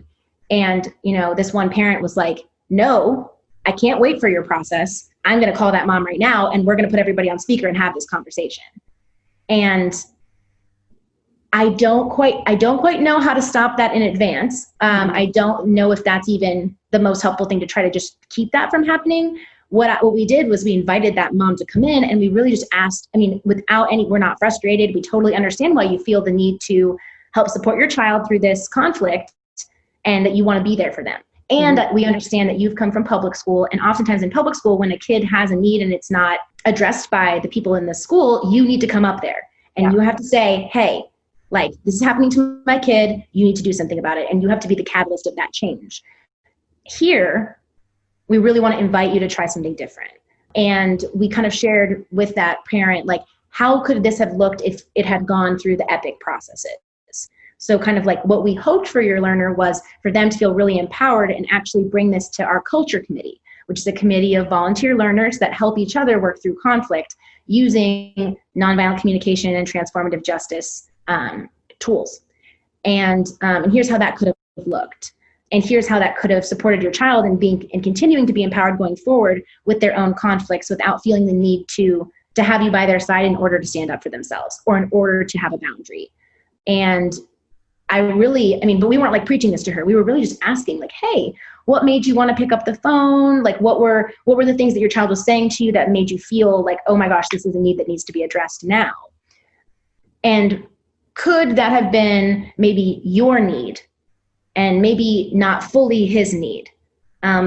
C: And, this one parent was like, no, I can't wait for your process. I'm going to call that mom right now, and we're going to put everybody on speaker and have this conversation. And I don't quite know how to stop that in advance. I don't know if that's even the most helpful thing to try to just keep that from happening. What we did was we invited that mom to come in, and we really just asked, we're not frustrated. We totally understand why you feel the need to help support your child through this conflict and that you want to be there for them. And that we understand that you've come from public school, and oftentimes in public school, when a kid has a need and it's not addressed by the people in the school, you need to come up there and you have to say, hey, like, this is happening to my kid. You need to do something about it. And you have to be the catalyst of that change. Here, we really want to invite you to try something different. And we kind of shared with that parent, like, how could this have looked if it had gone through the EPIC processes? So kind of like what we hoped for your learner was for them to feel really empowered and actually bring this to our culture committee, which is a committee of volunteer learners that help each other work through conflict. using nonviolent communication and transformative justice tools. And here's how that could have looked. And here's how that could have supported your child in continuing to be empowered going forward with their own conflicts without feeling the need to have you by their side in order to stand up for themselves or in order to have a boundary. And but we weren't like preaching this to her. We were really just asking like, hey, what made you want to pick up the phone? Like what were the things that your child was saying to you that made you feel like, oh my gosh, this is a need that needs to be addressed now? And could that have been maybe your need and maybe not fully his need?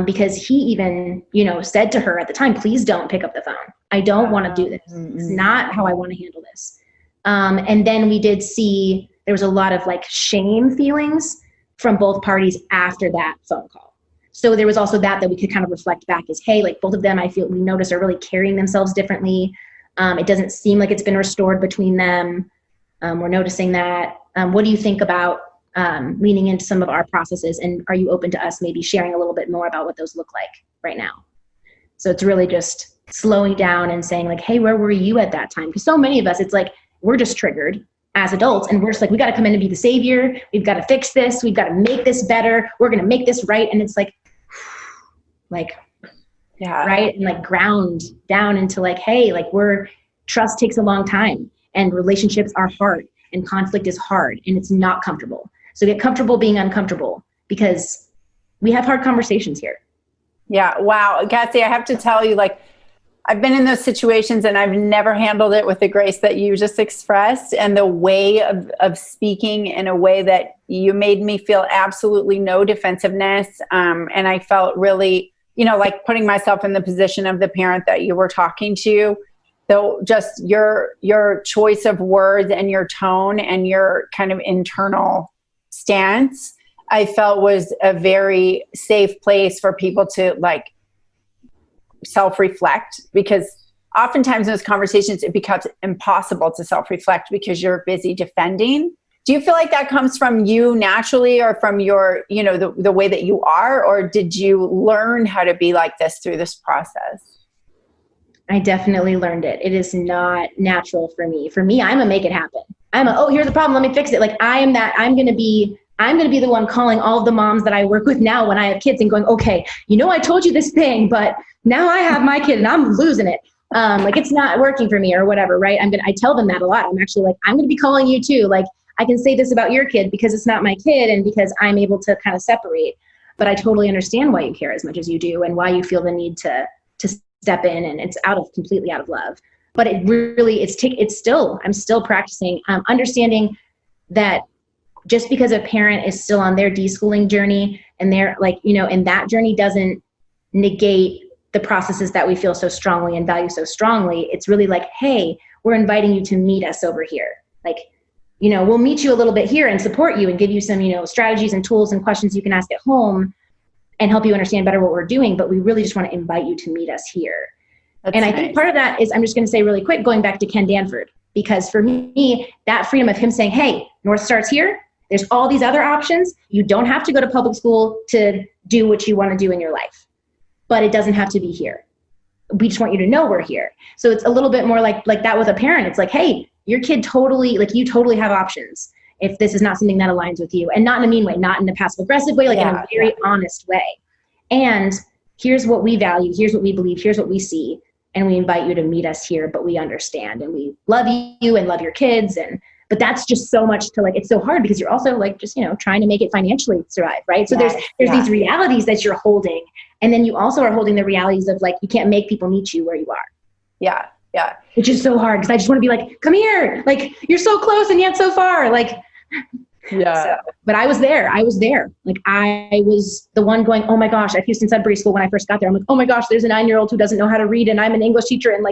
C: Because he even, said to her at the time, please don't pick up the phone. I don't want to do this. It's not how I want to handle this. And then we did see there was a lot of like shame feelings from both parties after that phone call. So there was also that we could kind of reflect back as, hey, like both of them, we notice are really carrying themselves differently. It doesn't seem like it's been restored between them. We're noticing that. What do you think about leaning into some of our processes? And are you open to us maybe sharing a little bit more about what those look like right now? So it's really just slowing down and saying like, hey, where were you at that time? Because so many of us, it's like, we're just triggered as adults and we're just like, we got to come in and be the savior. We've got to fix this. We've got to make this better. We're going to make this right. And it's like,
B: yeah,
C: right. And like ground down into like, hey, like trust takes a long time and relationships are hard and conflict is hard and it's not comfortable. So get comfortable being uncomfortable because we have hard conversations here.
B: Yeah. Wow. Cassie, I have to tell you, like, I've been in those situations and I've never handled it with the grace that you just expressed and the way of speaking in a way that you made me feel absolutely no defensiveness. And I felt really, like putting myself in the position of the parent that you were talking to. So just your choice of words and your tone and your kind of internal stance, I felt was a very safe place for people to like self-reflect, because oftentimes in those conversations, it becomes impossible to self-reflect because you're busy defending. Do you feel like that comes from you naturally or from your, the way that you are, or did you learn how to be like this through this process?
C: I definitely learned it. It is not natural for me. For me, I'm a make it happen. Here's the problem. Let me fix it. Like I'm going to be the one calling all of the moms that I work with now when I have kids and going, okay, I told you this thing, but now I have my kid and I'm losing it. Like it's not working for me or whatever, right? I tell them that a lot. I'm actually like, I'm going to be calling you too. Like I can say this about your kid because it's not my kid and because I'm able to kind of separate, but I totally understand why you care as much as you do and why you feel the need to step in, and it's completely out of love. But it really, I'm still practicing, understanding that just because a parent is still on their deschooling journey and they're like, and that journey doesn't negate the processes that we feel so strongly and value so strongly. It's really like, hey, we're inviting you to meet us over here. Like, we'll meet you a little bit here and support you and give you some, strategies and tools and questions you can ask at home and help you understand better what we're doing. But we really just want to invite you to meet us here. That's nice. I think part of that is, I'm just going to say really quick, going back to Ken Danford, because for me, that freedom of him saying, hey, North starts here. There's all these other options. You don't have to go to public school to do what you want to do in your life, but it doesn't have to be here. We just want you to know we're here. So it's a little bit more like that with a parent. It's like, hey, your kid you totally have options if this is not something that aligns with you, and not in a mean way, not in a passive aggressive way, like in a very honest way. And here's what we value. Here's what we believe. Here's what we see. And we invite you to meet us here, but we understand and we love you and love your kids. But that's just so much to it's so hard because you're also just, trying to make it financially survive. Right. So there's these realities that you're holding. And then you also are holding the realities of you can't make people meet you where you are. Yeah. Yeah. Which is so hard because I just want to be like, come here. You're so close and yet so far.
B: Yeah.
C: So, but I was there. I was the one going, oh my gosh, at Houston Sudbury School when I first got there, I'm like, oh my gosh, there's a 9-year-old who doesn't know how to read and I'm an English teacher. And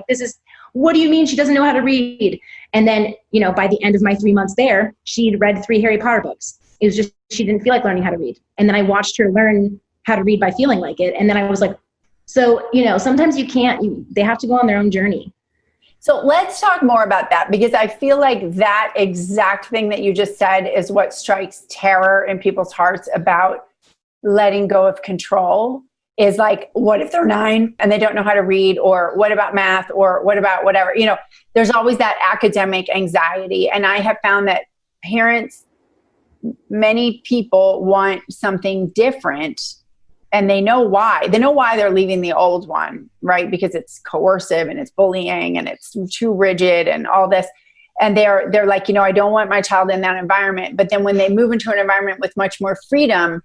C: what do you mean she doesn't know how to read? And then, by the end of my 3 months there, she'd read 3 Harry Potter books. It was just, she didn't feel like learning how to read. And then I watched her learn how to read by feeling like it. And then I was like, so, sometimes they have to go on their own journey.
B: So let's talk more about that, because I feel like that exact thing that you just said is what strikes terror in people's hearts about letting go of control. is like, what if they're 9 and they don't know how to read? Or what about math? Or what about whatever? There's always that academic anxiety. And I have found that parents, many people want something different, and they know why. They know why they're leaving the old one, right? Because it's coercive and it's bullying and it's too rigid and all this. And they're like, I don't want my child in that environment. But then when they move into an environment with much more freedom,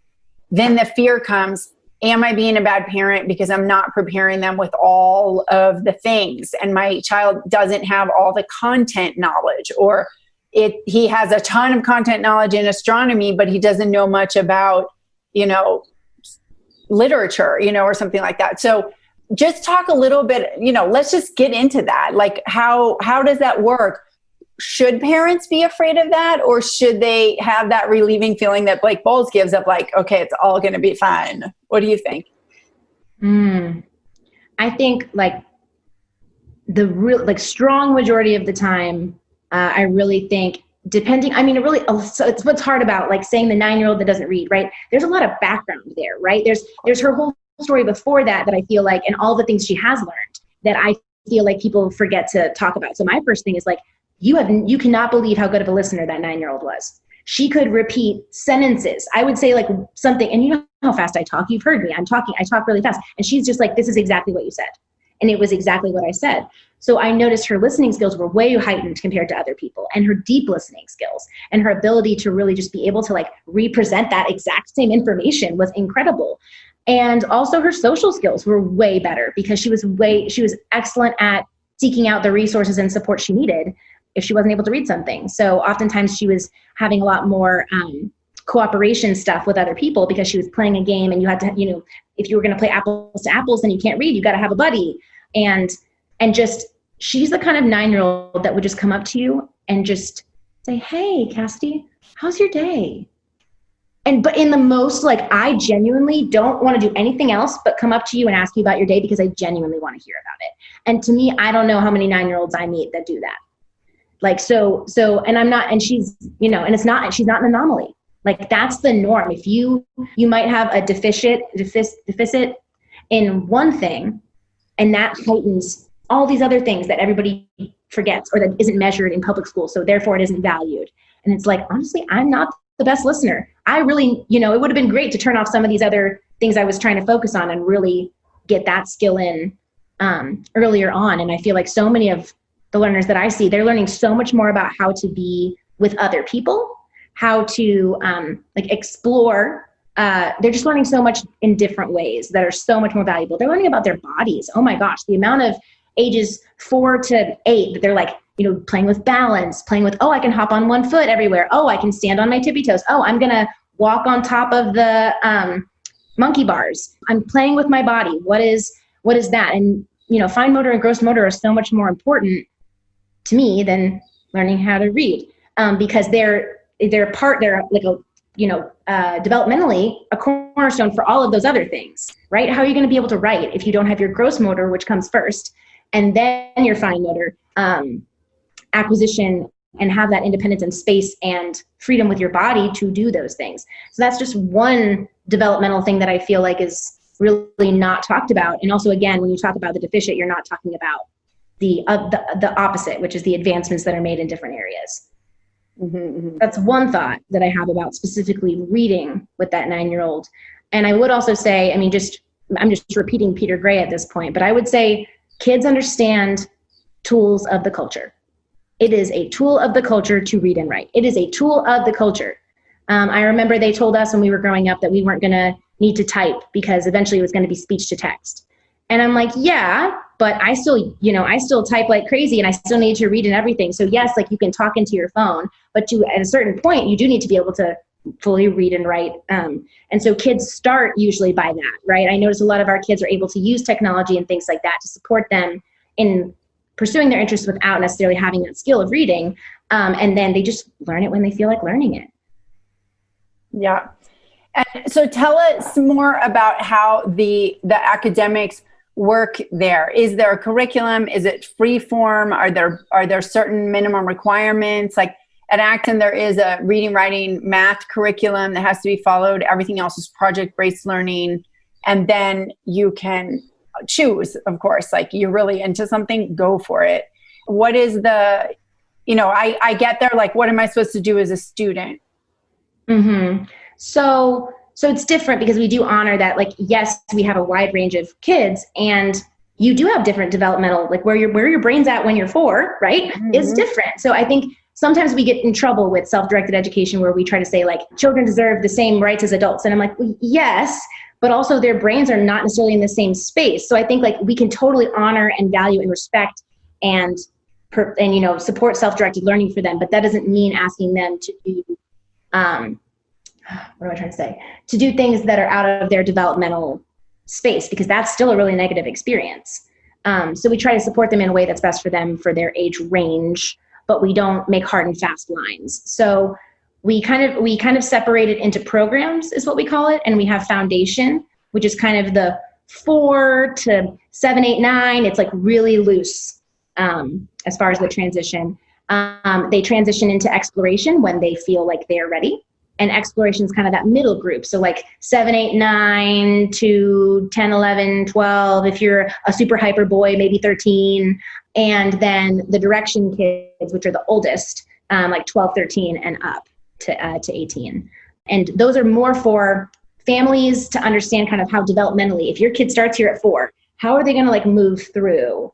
B: then the fear comes, am I being a bad parent because I'm not preparing them with all of the things, and my child doesn't have all the content knowledge, or he has a ton of content knowledge in astronomy, but he doesn't know much about, literature, or something like that. So just talk a little bit, let's just get into that. Like how does that work? Should parents be afraid of that, or should they have that relieving feeling that Blake Bowles gives of like, okay, it's all going to be fine? What do you think?
C: I think like the real, like strong majority of the time, I really think depending, so it's what's hard about like saying the 9-year-old that doesn't read, right? There's a lot of background there, right? There's her whole story before that I feel like, and all the things she has learned that I feel like people forget to talk about. So my first thing is like, you cannot believe how good of a listener that 9-year-old was. She could repeat sentences. I would say like something, and you know how fast I talk. You've heard me. I talk really fast. And she's just like, this is exactly what you said. And it was exactly what I said. So I noticed her listening skills were way heightened compared to other people, and her deep listening skills and her ability to really just be able to like represent that exact same information was incredible. And also her social skills were way better because she was excellent at seeking out the resources and support she needed if she wasn't able to read something. So oftentimes she was having a lot more cooperation stuff with other people because she was playing a game, and you had to, if you were going to play apples to apples, then you can't read, you got to have a buddy. And just, she's the kind of 9-year-old that would just come up to you and just say, hey, Cassidy, how's your day? But in the most, like, I genuinely don't want to do anything else but come up to you and ask you about your day because I genuinely want to hear about it. And to me, I don't know how many 9-year-olds I meet that do that. Like, so, and I'm not, and she's, and it's not, she's not an anomaly. Like, that's the norm. If you might have a deficit in one thing, and that heightens all these other things that everybody forgets or that isn't measured in public school. So therefore it isn't valued. And it's like, honestly, I'm not the best listener. I really, it would have been great to turn off some of these other things I was trying to focus on and really get that skill in earlier on. And I feel like so many of the learners that I see, they're learning so much more about how to be with other people, how to explore. They're just learning so much in different ways that are so much more valuable. They're learning about their bodies. Oh my gosh, the amount of ages 4 to 8 that they're like, playing with balance, playing with, I can hop on one foot everywhere. I can stand on my tippy toes. I'm going to walk on top of the monkey bars. I'm playing with my body. What is that? And, fine motor and gross motor are so much more important to me than learning how to read, because they're like developmentally a cornerstone for all of those other things, right? How are you going to be able to write if you don't have your gross motor, which comes first, and then your fine motor acquisition, and have that independence and space and freedom with your body to do those things? So that's just one developmental thing that I feel like is really not talked about. And also, again, when you talk about the deficient, you're not talking about the opposite, which is the advancements that are made in different areas. Mm-hmm. That's one thought that I have about specifically reading with that 9-year-old. And I would also say, I'm just repeating Peter Gray at this point, but I would say kids understand tools of the culture. It is a tool of the culture to read and write. It is a tool of the culture. I remember they told us when we were growing up that we weren't going to need to type because eventually it was going to be speech to text. And I'm like, yeah, but I still type like crazy and I still need to read and everything. So yes, like you can talk into your phone, but at a certain point, you do need to be able to fully read and write. And so kids start usually by that, right? I notice a lot of our kids are able to use technology and things like that to support them in pursuing their interests without necessarily having that skill of reading. And then they just learn it when they feel like learning it.
B: Yeah. And so tell us more about how the academics work there. Is there a curriculum? Is it free form? Are there certain minimum requirements? Like at Acton, there is a reading, writing, math curriculum that has to be followed. Everything else is project-based learning. And then you can choose, of course, like you're really into something, go for it. What is the, I get there, like, what am I supposed to do as a student?
C: Mm-hmm. So it's different because we do honor that, like, yes, we have a wide range of kids, and you do have different developmental, like where your brain's at when you're 4, right, is different. So I think sometimes we get in trouble with self-directed education where we try to say, like, children deserve the same rights as adults. And I'm like, well, yes, but also their brains are not necessarily in the same space. So I think, like, we can totally honor and value and respect and support self-directed learning for them. But that doesn't mean asking them to do, what am I trying to say? To do things that are out of their developmental space, because that's still a really negative experience. So we try to support them in a way that's best for them for their age range, but we don't make hard and fast lines. So we kind of separate it into programs, is what we call it. And we have foundation, which is kind of the 4 to 7, 8, 9. It's like really loose as far as the transition. They transition into exploration when they feel like they're ready. And exploration is kind of that middle group. So like 7, 8, 9 to 10, 11, 12. If you're a super hyper boy, maybe 13. And then the direction kids, which are the oldest, like 12, 13 and up to 18. And those are more for families to understand kind of how developmentally, if your kid starts here at 4, how are they going to like move through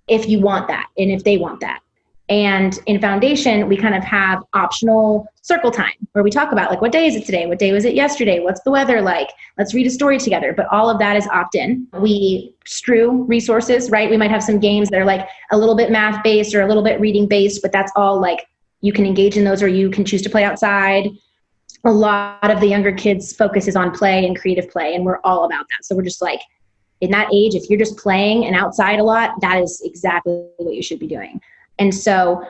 C: if you want that and if they want that. And in foundation, we kind of have optional circle time where we talk about, like, what day is it today? What day was it yesterday? What's the weather like? Let's read a story together. But all of that is opt-in. We strew resources, right? We might have some games that are like a little bit math-based or a little bit reading-based, but that's all like you can engage in those, or you can choose to play outside. A lot of the younger kids' focus is on play and creative play, and we're all about that. So we're just like, in that age, if you're just playing and outside a lot, that is exactly what you should be doing. And so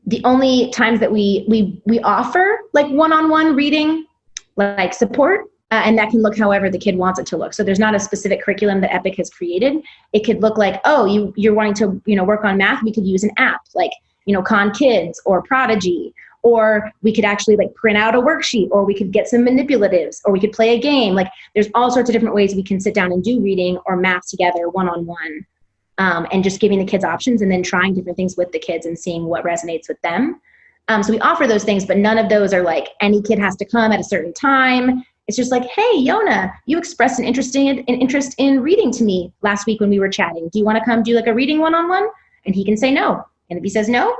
C: the only times that we offer like one-on-one reading, like support, and that can look however the kid wants it to look. So there's not a specific curriculum that EPIC has created. It could look like, oh, you're wanting to, work on math. We could use an app like, Khan Kids or Prodigy, or we could actually like print out a worksheet, or we could get some manipulatives, or we could play a game. Like there's all sorts of different ways we can sit down and do reading or math together one-on-one. And just giving the kids options and then trying different things with the kids and seeing what resonates with them. So we offer those things, but none of those are like any kid has to come at a certain time. It's just like, hey, Yona, you expressed an interest in reading to me last week when we were chatting. Do you want to come do like a reading one-on-one? And he can say no. And if he says no,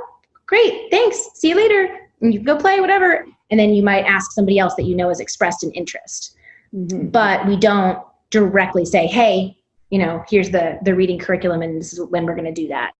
C: great, thanks, see you later. And you can go play, whatever. And then you might ask somebody else that has expressed an interest. Mm-hmm. But we don't directly say, hey, here's the reading curriculum and this is when we're going to do that.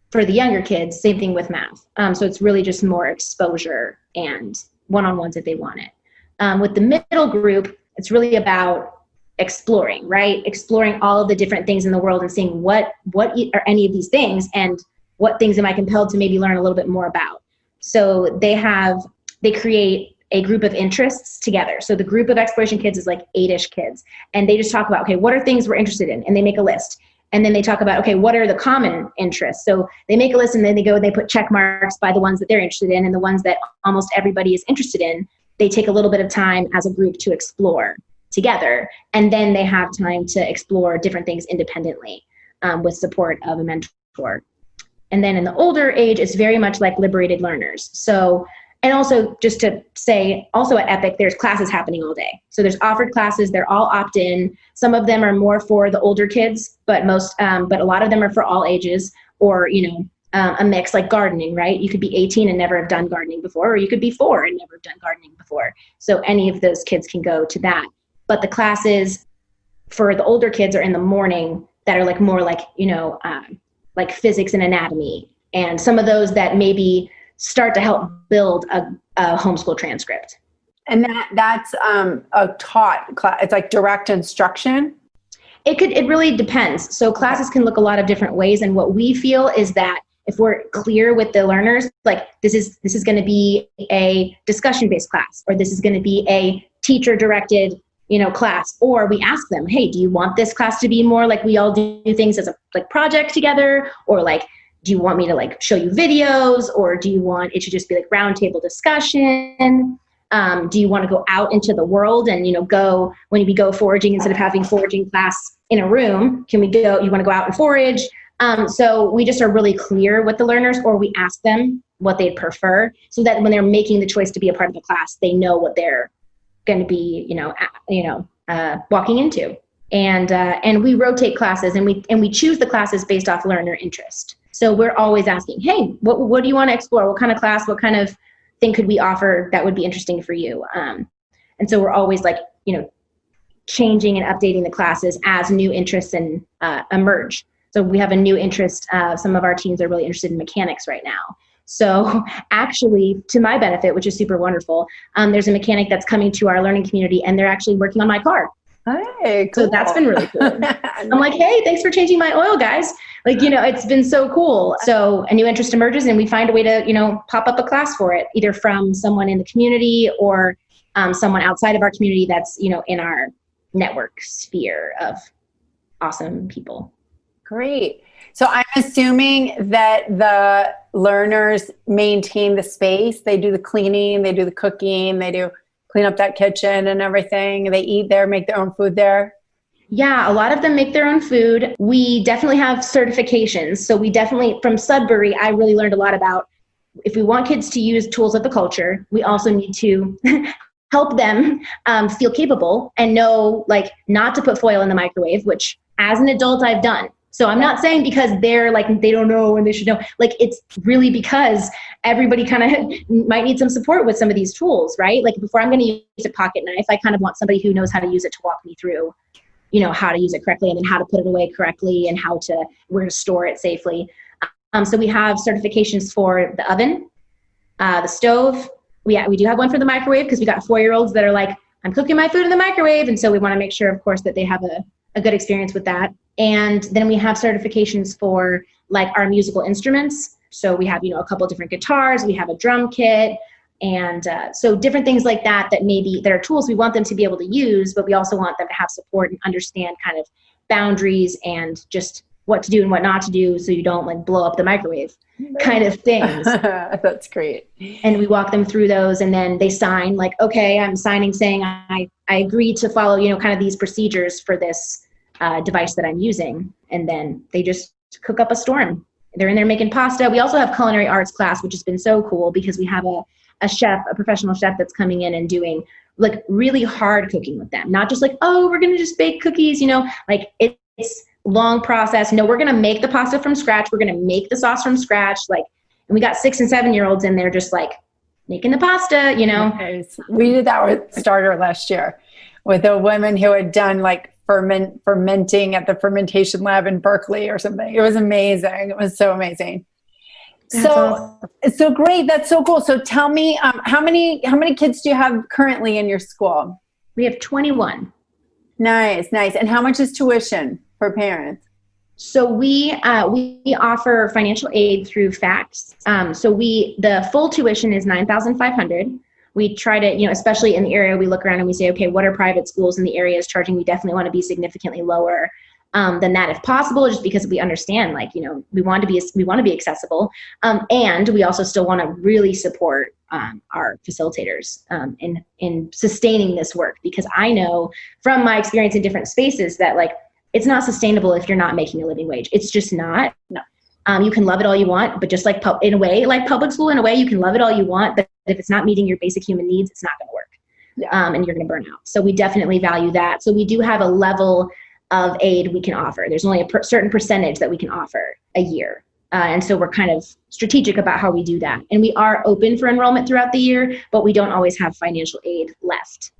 C: For the younger kids, same thing with math. So it's really just more exposure and one-on-ones if they want it. With the middle group, it's really about exploring, right? Exploring all of the different things in the world and seeing what are any of these things and what things am I compelled to maybe learn a little bit more about. So they create a group of interests together. So the group of exploration kids is like 8-ish kids. And they just talk about, okay, what are things we're interested in? And they make a list. And then they talk about, okay, what are the common interests? So they make a list and then they go and they put check marks by the ones that they're interested in, and the ones that almost everybody is interested in, they take a little bit of time as a group to explore together. And then they have time to explore different things independently with support of a mentor. And then in the older age, it's very much like liberated learners. So, and also just to say, also at EPIC, there's classes happening all day. So there's offered classes, they're all opt-in. Some of them are more for the older kids, but a lot of them are for all ages, or, a mix, like gardening, right? You could be 18 and never have done gardening before, or you could be 4 and never have done gardening before. So any of those kids can go to that. But the classes for the older kids are in the morning that are like more like, like physics and anatomy, and some of those that maybe start to help build a homeschool transcript.
B: And that's a taught class. It's like direct instruction.
C: It really depends. So classes can look a lot of different ways. And what we feel is that if we're clear with the learners, like this is going to be a discussion-based class, or this is going to be a teacher-directed, class, or we ask them, hey, do you want this class to be more like we all do things as a like project together, or like, do you want me to like show you videos, or do you want it to just be like roundtable discussion? Do you want to go out into the world and, go when we go foraging, instead of having foraging class in a room, you want to go out and forage? So we just are really clear with the learners, or we ask them what they'd prefer, so that when they're making the choice to be a part of the class, they know what they're going to be, walking into. And we rotate classes, and we choose the classes based off learner interest. So we're always asking, hey, what do you want to explore? What kind of class, what kind of thing could we offer that would be interesting for you? And so we're always changing and updating the classes as new interests emerge. So we have a new interest. Some of our teens are really interested in mechanics right now. So actually, to my benefit, which is super wonderful, there's a mechanic that's coming to our learning community, and they're actually working on my car.
B: Hey, cool.
C: So that's been really cool. I'm like, hey, thanks for changing my oil, guys. It's been so cool. So a new interest emerges, and we find a way to, pop up a class for it, either from someone in the community or someone outside of our community that's, in our network sphere of awesome people.
B: Great. So I'm assuming that the learners maintain the space. They do the cleaning, they do the cooking, they do clean up that kitchen and everything. They eat there, make their own food there.
C: Yeah, a lot of them make their own food. We definitely have certifications. So from Sudbury, I really learned a lot about, if we want kids to use tools of the culture, we also need to help them feel capable and know, not to put foil in the microwave, which as an adult I've done. So I'm not saying because they're they don't know and they should know. It's really because everybody kind of might need some support with some of these tools, right? Before I'm going to use a pocket knife, I kind of want somebody who knows how to use it to walk me through, how to use it correctly, and then how to put it away correctly, and where to store it safely. So we have certifications for the oven, the stove. We do have one for the microwave, because we got 4-year-olds that are like, I'm cooking my food in the microwave. And so we want to make sure, of course, that they have a good experience with that. And then we have certifications for our musical instruments. So we have, a couple different guitars, we have a drum kit. And so different things like that maybe that are tools we want them to be able to use, but we also want them to have support and understand kind of boundaries and just what to do and what not to do, so you don't blow up the microwave kind of things.
B: That's great.
C: And we walk them through those, and then they sign okay, I'm signing saying I agree to follow, kind of these procedures for this device that I'm using. And then they just cook up a storm. They're in there making pasta. We also have culinary arts class, which has been so cool, because we have a chef, a professional chef that's coming in and doing really hard cooking with them. Not just oh, we're going to just bake cookies, it's long process. No, we're going to make the pasta from scratch. We're going to make the sauce from scratch. And we got 6 and 7-year-olds in there just making the pasta,
B: Nice. We did that with Starter last year with a woman who had done fermenting at the fermentation lab in Berkeley or something. It was amazing. It was so amazing. So great. That's so cool. So tell me, how many kids do you have currently in your school?
C: We have 21.
B: Nice. And how much is tuition for parents?
C: So we offer financial aid through FACTS. So the full tuition is $9,500. We try to, especially in the area, we look around and we say, okay, what are private schools in the areas charging? We definitely want to be significantly lower than that if possible, just because we understand, we want to be accessible. And we also still want to really support our facilitators in sustaining this work, because I know from my experience in different spaces that it's not sustainable if you're not making a living wage. It's just not.
B: No.
C: You can love it all you want, but just in a way, public school, in a way, you can love it all you want, but if it's not meeting your basic human needs, it's not going to work. Yeah. And you're going to burn out. So we definitely value that. So we do have a level of aid we can offer. There's only a certain percentage that we can offer a year. And so we're kind of strategic about how we do that. And we are open for enrollment throughout the year, but we don't always have financial aid left.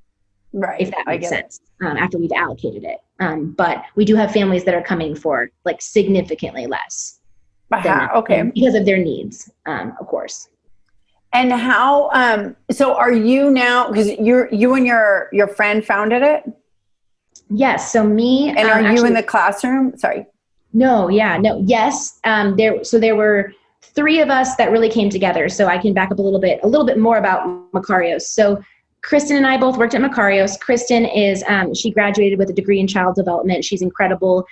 B: Right.
C: If that makes sense, after we've allocated it. But we do have families that are coming for significantly less.
B: Okay.
C: Because of their needs, of course.
B: And how, so are you now, because you and your friend founded it?
C: Yes. So me.
B: And are you in the classroom? Sorry.
C: No. Yeah. No. Yes. There were 3 of us that really came together. So I can back up a little bit more about Macarios. So Kristen and I both worked at Macarios. Kristen she graduated with a degree in child development. She's incredible.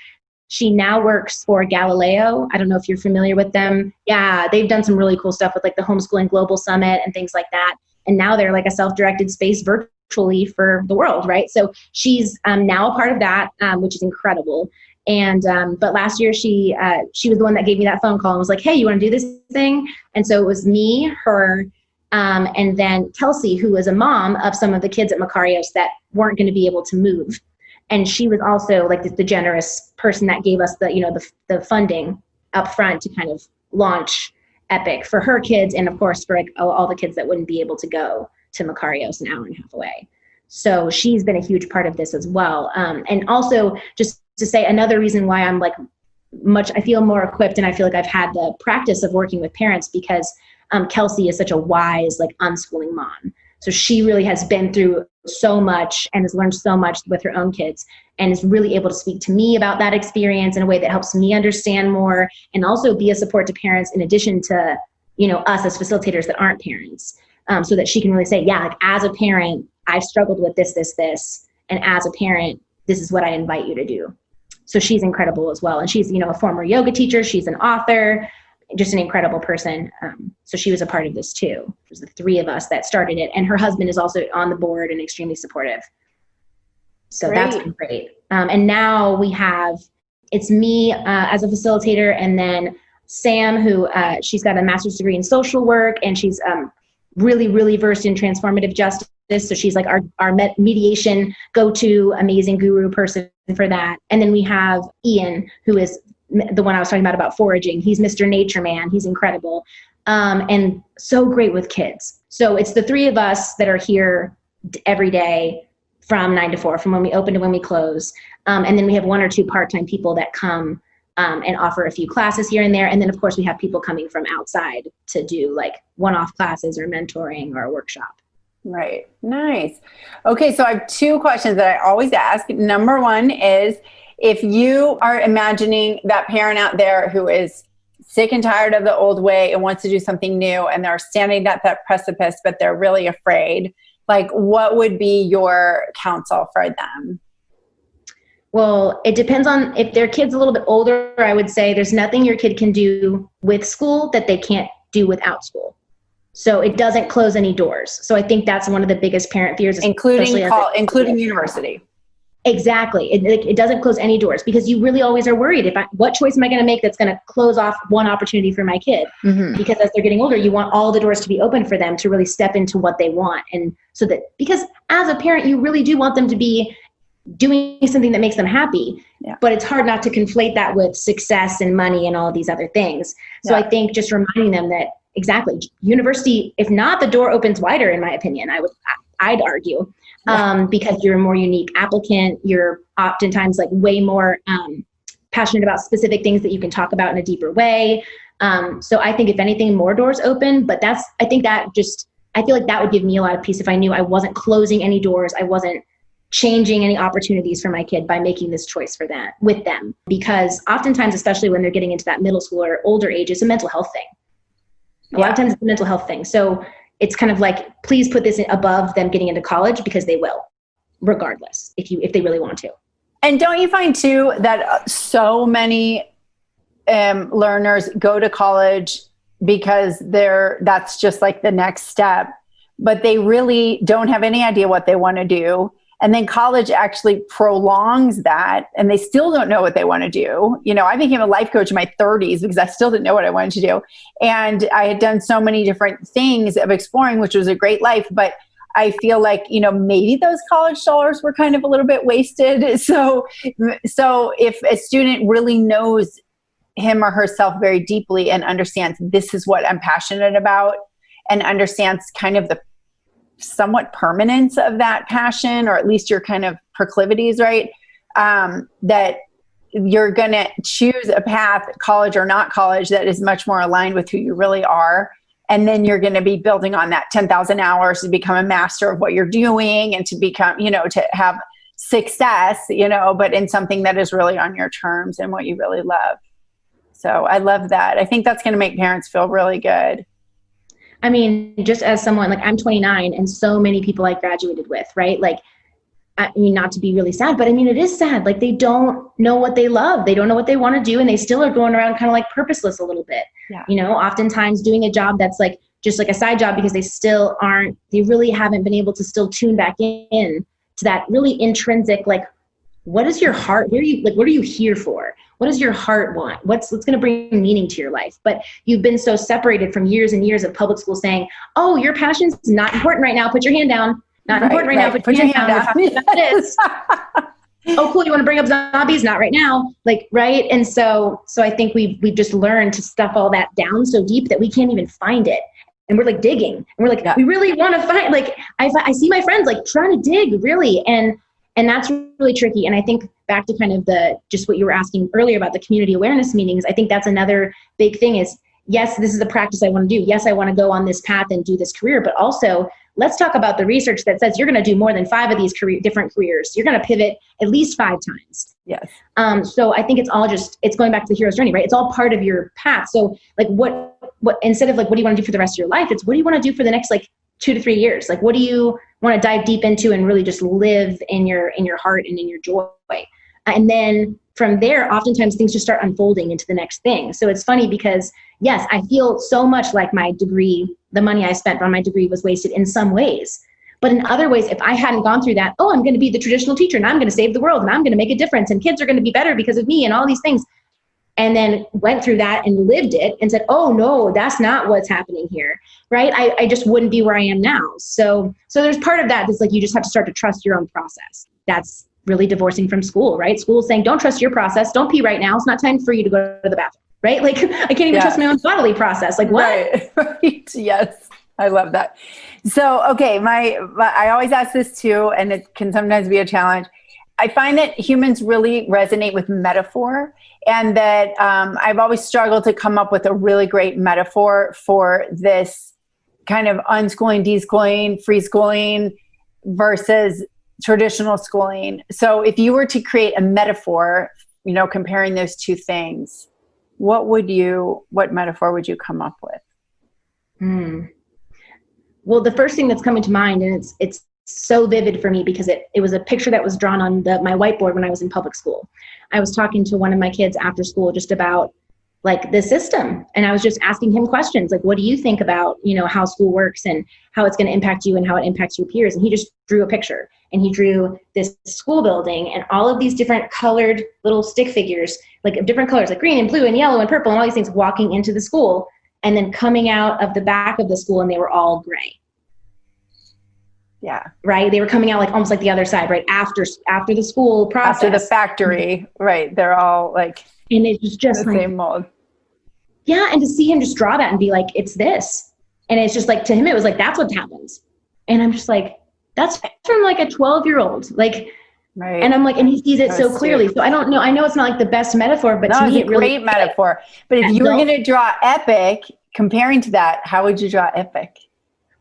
C: She now works for Galileo. I don't know if you're familiar with them. Yeah, they've done some really cool stuff with the Homeschooling Global Summit and things like that. And now they're like a self-directed space virtually for the world, right? So she's now a part of that, which is incredible. And but last year she was the one that gave me that phone call and was like, hey, you want to do this thing? And so it was me, her, and then Kelsey, who was a mom of some of the kids at Macarios that weren't going to be able to move. And she was also like the generous person that gave us the funding up front to kind of launch Epic for her kids, and of course for like all the kids that wouldn't be able to go to Macarios an hour and a half away. So she's been a huge part of this as well. And also just to say another reason why I'm like I feel more equipped, and I feel like I've had the practice of working with parents because Kelsey is such a wise, like unschooling mom. So she really has been through so much and has learned so much with her own kids and is really able to speak to me about that experience in a way that helps me understand more and also be a support to parents in addition to, us as facilitators that aren't parents, so that she can really say, yeah, like as a parent, I've struggled with this. And as a parent, this is what I invite you to do. So she's incredible as well. And she's, a former yoga teacher. She's an author, just an incredible person. So she was a part of this too. It was the three of us that started it. And her husband is also on the board and extremely supportive. So
B: Great.
C: That's been great. And now it's me as a facilitator, and then Sam, who she's got a master's degree in social work, and she's really, really versed in transformative justice. So she's like our mediation go-to amazing guru person for that. And then we have Ian, who is the one I was talking about foraging. He's Mr. Nature Man. He's incredible. And so great with kids. So it's the three of us that are here every day from 9 to 4, from when we open to when we close. And then we have one or two part-time people that come and offer a few classes here and there. And then of course we have people coming from outside to do like one-off classes or mentoring or a workshop.
B: Right. Nice. Okay. So I have two questions that I always ask. Number one is, if you are imagining that parent out there who is sick and tired of the old way and wants to do something new, and they're standing at that precipice, but they're really afraid, like what would be your counsel for them?
C: Well, it depends on if their kid's a little bit older. I would say there's nothing your kid can do with school that they can't do without school. So it doesn't close any doors. So I think that's one of the biggest parent fears,
B: including university.
C: Exactly. It doesn't close any doors, because you really always are worried what choice am I going to make that's going to close off one opportunity for my kid? Mm-hmm. Because as they're getting older, you want all the doors to be open for them to really step into what they want. And so that, because as a parent, you really do want them to be doing something that makes them happy, but it's hard not to conflate that with success and money and all of these other things. So I think just reminding them that exactly, university, if not, the door opens wider, in my opinion, I'd argue. Because you're a more unique applicant, you're oftentimes like way more passionate about specific things that you can talk about in a deeper way. So I think if anything, more doors open, but I feel like that would give me a lot of peace if I knew I wasn't closing any doors. I wasn't changing any opportunities for my kid by making this choice with them. Because oftentimes, especially when they're getting into that middle school or older age, it's a mental health thing. A lot of times it's a mental health thing. So it's kind of like, please put this above them getting into college, because they will, regardless, if they really want to.
B: And don't you find too that so many learners go to college because that's just like the next step, but they really don't have any idea what they want to do. And then college actually prolongs that, and they still don't know what they want to do. I became a life coach in my 30s because I still didn't know what I wanted to do. And I had done so many different things of exploring, which was a great life. But I feel like, maybe those college dollars were kind of a little bit wasted. So if a student really knows him or herself very deeply and understands this is what I'm passionate about, and understands kind of the somewhat permanence of that passion, or at least your kind of proclivities, right? That you're going to choose a path, college or not college, that is much more aligned with who you really are. And then you're going to be building on that 10,000 hours to become a master of what you're doing, and to become, to have success, but in something that is really on your terms and what you really love. So I love that. I think that's going to make parents feel really good.
C: I mean, just as someone, like I'm 29 and so many people I graduated with, right? Like, I mean, not to be really sad, but I mean, it is sad. Like, they don't know what they love. They don't know what they want to do. And they still are going around kind of like purposeless a little bit, oftentimes doing a job that's like just like a side job because they really haven't been able to still tune back in to that really intrinsic, like, what is your heart? What are you here for? What does your heart want? What's going to bring meaning to your life? But you've been so separated from years and years of public school saying, oh, your passion's not important right now. Put your hand down. Not important right now. Put your hand down. We're talking about this. Oh, cool. You want to bring up zombies? Not right now. Like, right. And so I think we've just learned to stuff all that down so deep that we can't even find it. And we're like digging and we're like, we really want to find, like, I see my friends like trying to dig really. And that's really tricky. And I think back to kind of just what you were asking earlier about the community awareness meetings, I think that's another big thing is, yes, this is the practice I want to do. Yes, I want to go on this path and do this career, but also let's talk about the research that says you're going to do more than 5 of these different careers. You're going to pivot at least 5 times.
B: Yes.
C: So I think it's all it's going back to the hero's journey, right? It's all part of your path. So like what instead of like, what do you want to do for the rest of your life? It's what do you want to do for the next like 2 to 3 years? Like, what do you want to dive deep into and really just live in your heart and in your joy? And then from there, oftentimes things just start unfolding into the next thing. So it's funny because yes, I feel so much like my degree, the money I spent on my degree was wasted in some ways. But in other ways, if I hadn't gone through that, I'm going to be the traditional teacher and I'm going to save the world and I'm going to make a difference and kids are going to be better because of me and all these things. And then went through that and lived it and said, oh no, that's not what's happening here, right? I just wouldn't be where I am now. So there's part of that that's like, you just have to start to trust your own process. That's really divorcing from school, right? School is saying, don't trust your process. Don't pee right now. It's not time for you to go to the bathroom, right? Like I can't even trust my own bodily process. Like what?
B: Right. Yes. I love that. So, okay. I always ask this too, and it can sometimes be a challenge. I find that humans really resonate with metaphor, and that I've always struggled to come up with a really great metaphor for this kind of unschooling, deschooling, free schooling versus traditional schooling. So if you were to create a metaphor, comparing those two things, what metaphor would you come up with?
C: Well, the first thing that's coming to mind, and it's so vivid for me because it was a picture that was drawn on my whiteboard when I was in public school. I was talking to one of my kids after school just about like the system. And I was just asking him questions like, what do you think about, how school works and how it's going to impact you and how it impacts your peers? And he just drew a picture and he drew this school building and all of these different colored little stick figures, like of different colors, like green and blue and yellow and purple and all these things walking into the school and then coming out of the back of the school and they were all gray.
B: Yeah.
C: Right. They were coming out like almost like the other side, right? After the school process.
B: After the factory. Right. They're all like,
C: and it was just
B: the
C: like,
B: same mold.
C: Yeah. And to see him just draw that and be like, it's this. And it's just like, to him, it was like, that's what happens. And I'm just like, that's from like a 12-year-old. Like, right. And I'm like, and he sees it so clearly. So I don't know. I know it's not like the best metaphor, but to me,
B: it's a great metaphor. But if you were going to draw epic, comparing to that, how would you draw epic?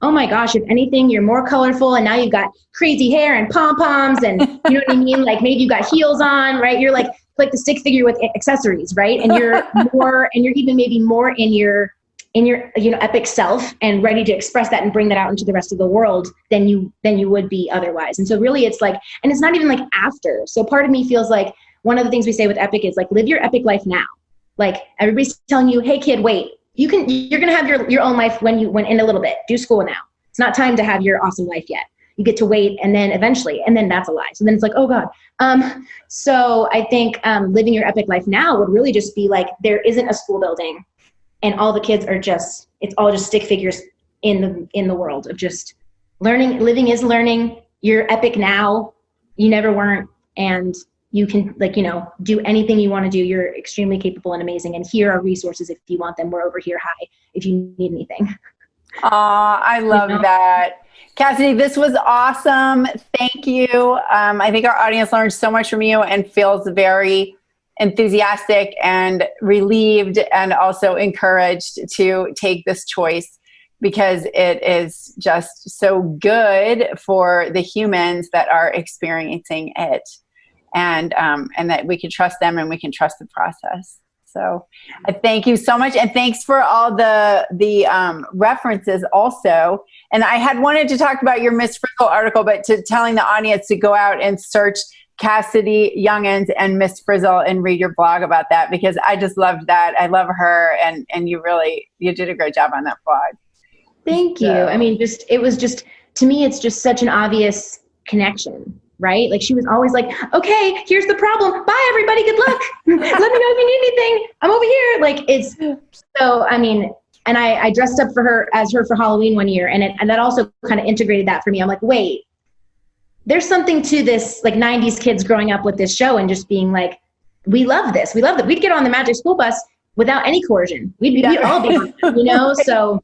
C: Oh my gosh, if anything, you're more colorful and now you've got crazy hair and pom-poms and you know what I mean? Like maybe you got heels on, right? You're like the stick figure with accessories, right? And you're more, and you're even maybe more in your epic self and ready to express that and bring that out into the rest of the world than you would be otherwise. And so really it's like, and it's not even like after. So part of me feels like one of the things we say with epic is like, live your epic life now. Like everybody's telling you, hey kid, wait. You're going to have your own life when in a little bit. Do school now. It's not time to have your awesome life yet. You get to wait and then eventually, and then that's a lie. So then it's like, oh God. So I think living your epic life now would really just be like, there isn't a school building and all the kids are it's all just stick figures in the world of just learning. Living is learning. You're epic now. You never weren't. And you can do anything you want to do. You're extremely capable and amazing. And here are resources if you want them. We're over here. Hi, if you need anything.
B: I love that. Cassidy, this was awesome. Thank you. I think our audience learned so much from you and feels very enthusiastic and relieved and also encouraged to take this choice because it is just so good for the humans that are experiencing it. And that we can trust them and we can trust the process. So I thank you so much. And thanks for all the references also. And I had wanted to talk about your Miss Frizzle article, but telling the audience to go out and search Cassidy Younghans and Miss Frizzle and read your blog about that because I just loved that. I love her and you did a great job on that blog.
C: Thank you. I mean, to me, it's just such an obvious connection, right? Like she was always like, okay, here's the problem. Bye everybody. Good luck. Let me know if you need anything. I'm over here. Like it's so, I mean, and I dressed up as her for Halloween one year. And that also kind of integrated that for me. I'm like, wait, there's something to this, like 90s kids growing up with this show and just being like, we love this. We love that. We'd get on the Magic School Bus without any coercion. We'd all be on it, you know? So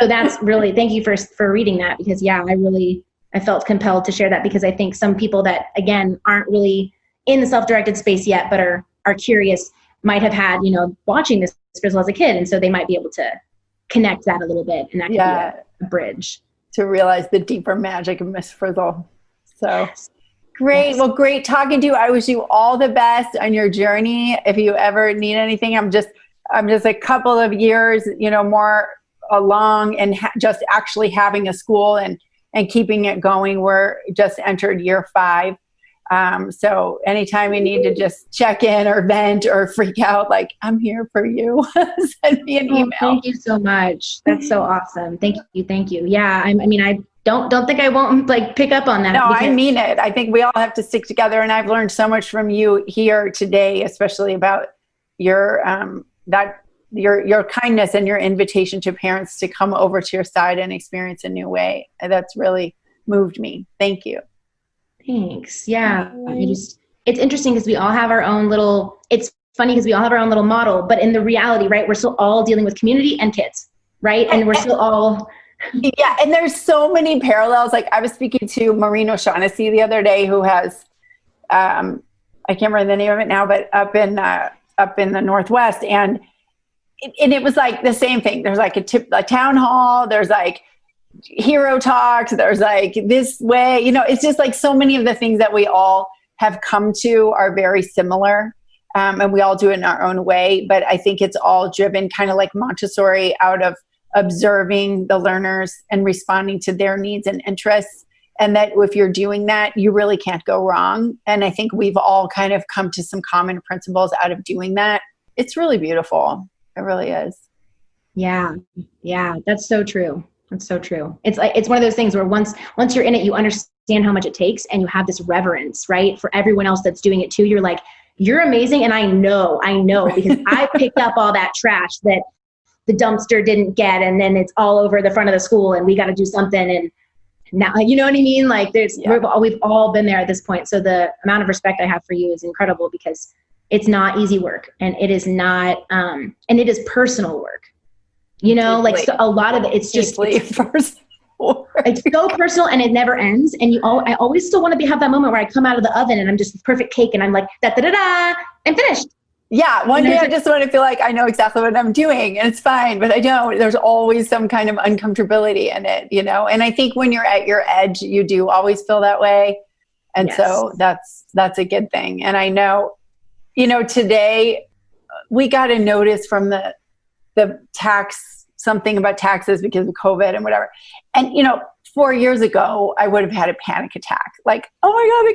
C: that's really, thank you for reading that, because I felt compelled to share that, because I think some people that, again, aren't really in the self-directed space yet, but are curious, might have had, watching this Frizzle as a kid. And so they might be able to connect that a little bit, and that could be a bridge.
B: To realize the deeper magic of Miss Frizzle. So great. Yes. Well, great talking to you. I wish you all the best on your journey. If you ever need anything, I'm just a couple of years, more along, and just actually having a school and keeping it going. We're just entered year 5. So anytime you need to just check in or vent or freak out, like, I'm here for you. Send me an email.
C: Thank you so much. That's so awesome. Thank you. Yeah. I mean, I don't think I won't pick up on that.
B: No, I mean it. I think we all have to stick together. And I've learned so much from you here today, especially about your kindness and your invitation to parents to come over to your side and experience a new way. That's really moved me. Thank you.
C: Thanks. Yeah. It's interesting because we all have our own little, it's funny because we all have our own little model, but in the reality, right, we're still all dealing with community and kids, right? And we're still all...
B: Yeah. And there's so many parallels. Like I was speaking to Maureen O'Shaughnessy the other day, who has, I can't remember the name of it now, but up in the Northwest. And it was like the same thing. There's like a town hall. There's like hero talks. There's like this way, it's just like so many of the things that we all have come to are very similar. And we all do it in our own way. But I think it's all driven kind of like Montessori, out of observing the learners and responding to their needs and interests. And that if you're doing that, you really can't go wrong. And I think we've all kind of come to some common principles out of doing that. It's really beautiful. It really is.
C: Yeah. That's so true. It's one of those things where once you're in it, you understand how much it takes, and you have this reverence, right, for everyone else that's doing it too. You're like, you're amazing. And I know because I picked up all that trash that the dumpster didn't get, and then it's all over the front of the school, and we got to do something. And now, you know what I mean? Like we've all been there at this point. So the amount of respect I have for you is incredible, because it's not easy work, and it is not, and it is personal work, like so a lot of it, it's just it's so personal, and it never ends. And I always still want to have that moment where I come out of the oven and I'm just the perfect cake, and I'm like, I'm finished.
B: Yeah. One day I just want to feel like I know exactly what I'm doing, and it's fine, but I don't. There's always some kind of uncomfortability in it, and I think when you're at your edge, you do always feel that way. And so that's a good thing. And I know, today we got a notice from the something about taxes because of COVID and whatever. And, 4 years ago, I would have had a panic attack. Like, oh my God, the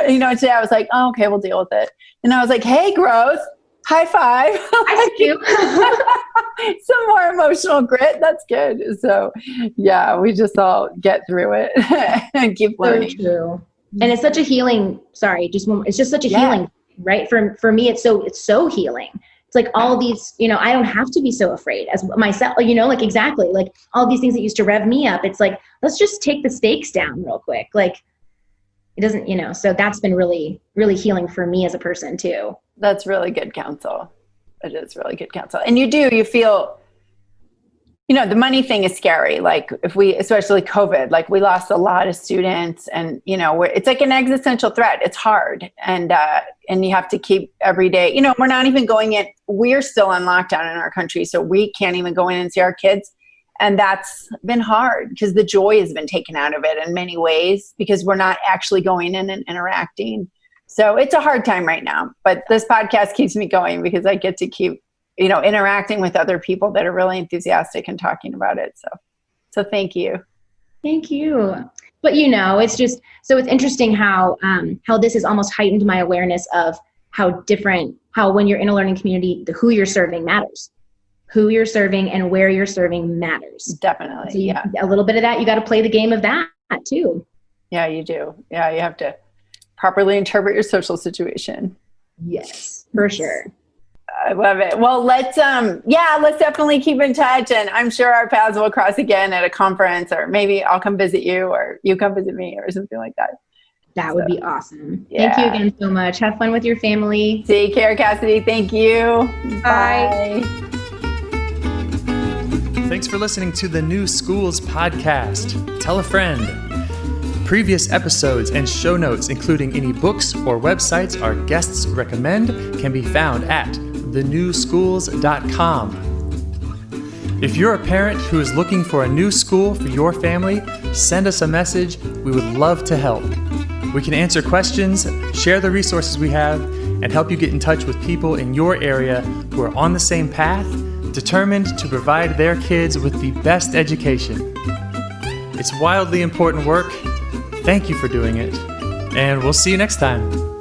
B: government. Today I was like, oh, okay, we'll deal with it. And I was like, hey, growth, high five.
C: I see you.
B: Some more emotional grit. That's good. So yeah, we just all get through it and keep learning.
C: So true. And it's such a healing, it's just such a healing, right? For me, it's so healing. It's like all these, I don't have to be so afraid as myself, exactly. Like all these things that used to rev me up. It's like, let's just take the stakes down real quick. Like it doesn't, so that's been really, really healing for me as a person too.
B: That's really good counsel. It is really good counsel. And you feel, the money thing is scary. Like especially COVID, like we lost a lot of students, and, it's like an existential threat. It's hard. And you have to keep every day, we're not even going in. We're still on lockdown in our country. So we can't even go in and see our kids. And that's been hard because the joy has been taken out of it in many ways, because we're not actually going in and interacting. So it's a hard time right now, but this podcast keeps me going because I get to keep interacting with other people that are really enthusiastic and talking about it. So thank you.
C: Thank you. But it's just, so it's interesting how this has almost heightened my awareness of how when you're in a learning community, who you're serving matters. who you're serving and where you're serving matters.
B: Definitely.
C: So a little bit of that, you got to play the game of that too.
B: Yeah, you do. Yeah, you have to properly interpret your social situation.
C: Yes, for sure.
B: I love it. Well, let's definitely keep in touch, and I'm sure our paths will cross again at a conference, or maybe I'll come visit you or you come visit me or something like that.
C: That would be awesome.
B: Yeah.
C: Thank you again so much. Have fun with your family.
B: Take care, Cassidy. Thank you.
C: Bye.
A: Thanks for listening to the New Schools Podcast. Tell a friend. Previous episodes and show notes, including any books or websites our guests recommend, can be found at thenewschools.com. If you're a parent who is looking for a new school for your family, send us a message. We would love to help. We can answer questions, share the resources we have, and help you get in touch with people in your area who are on the same path, determined to provide their kids with the best education. It's wildly important work. Thank you for doing it, and we'll see you next time.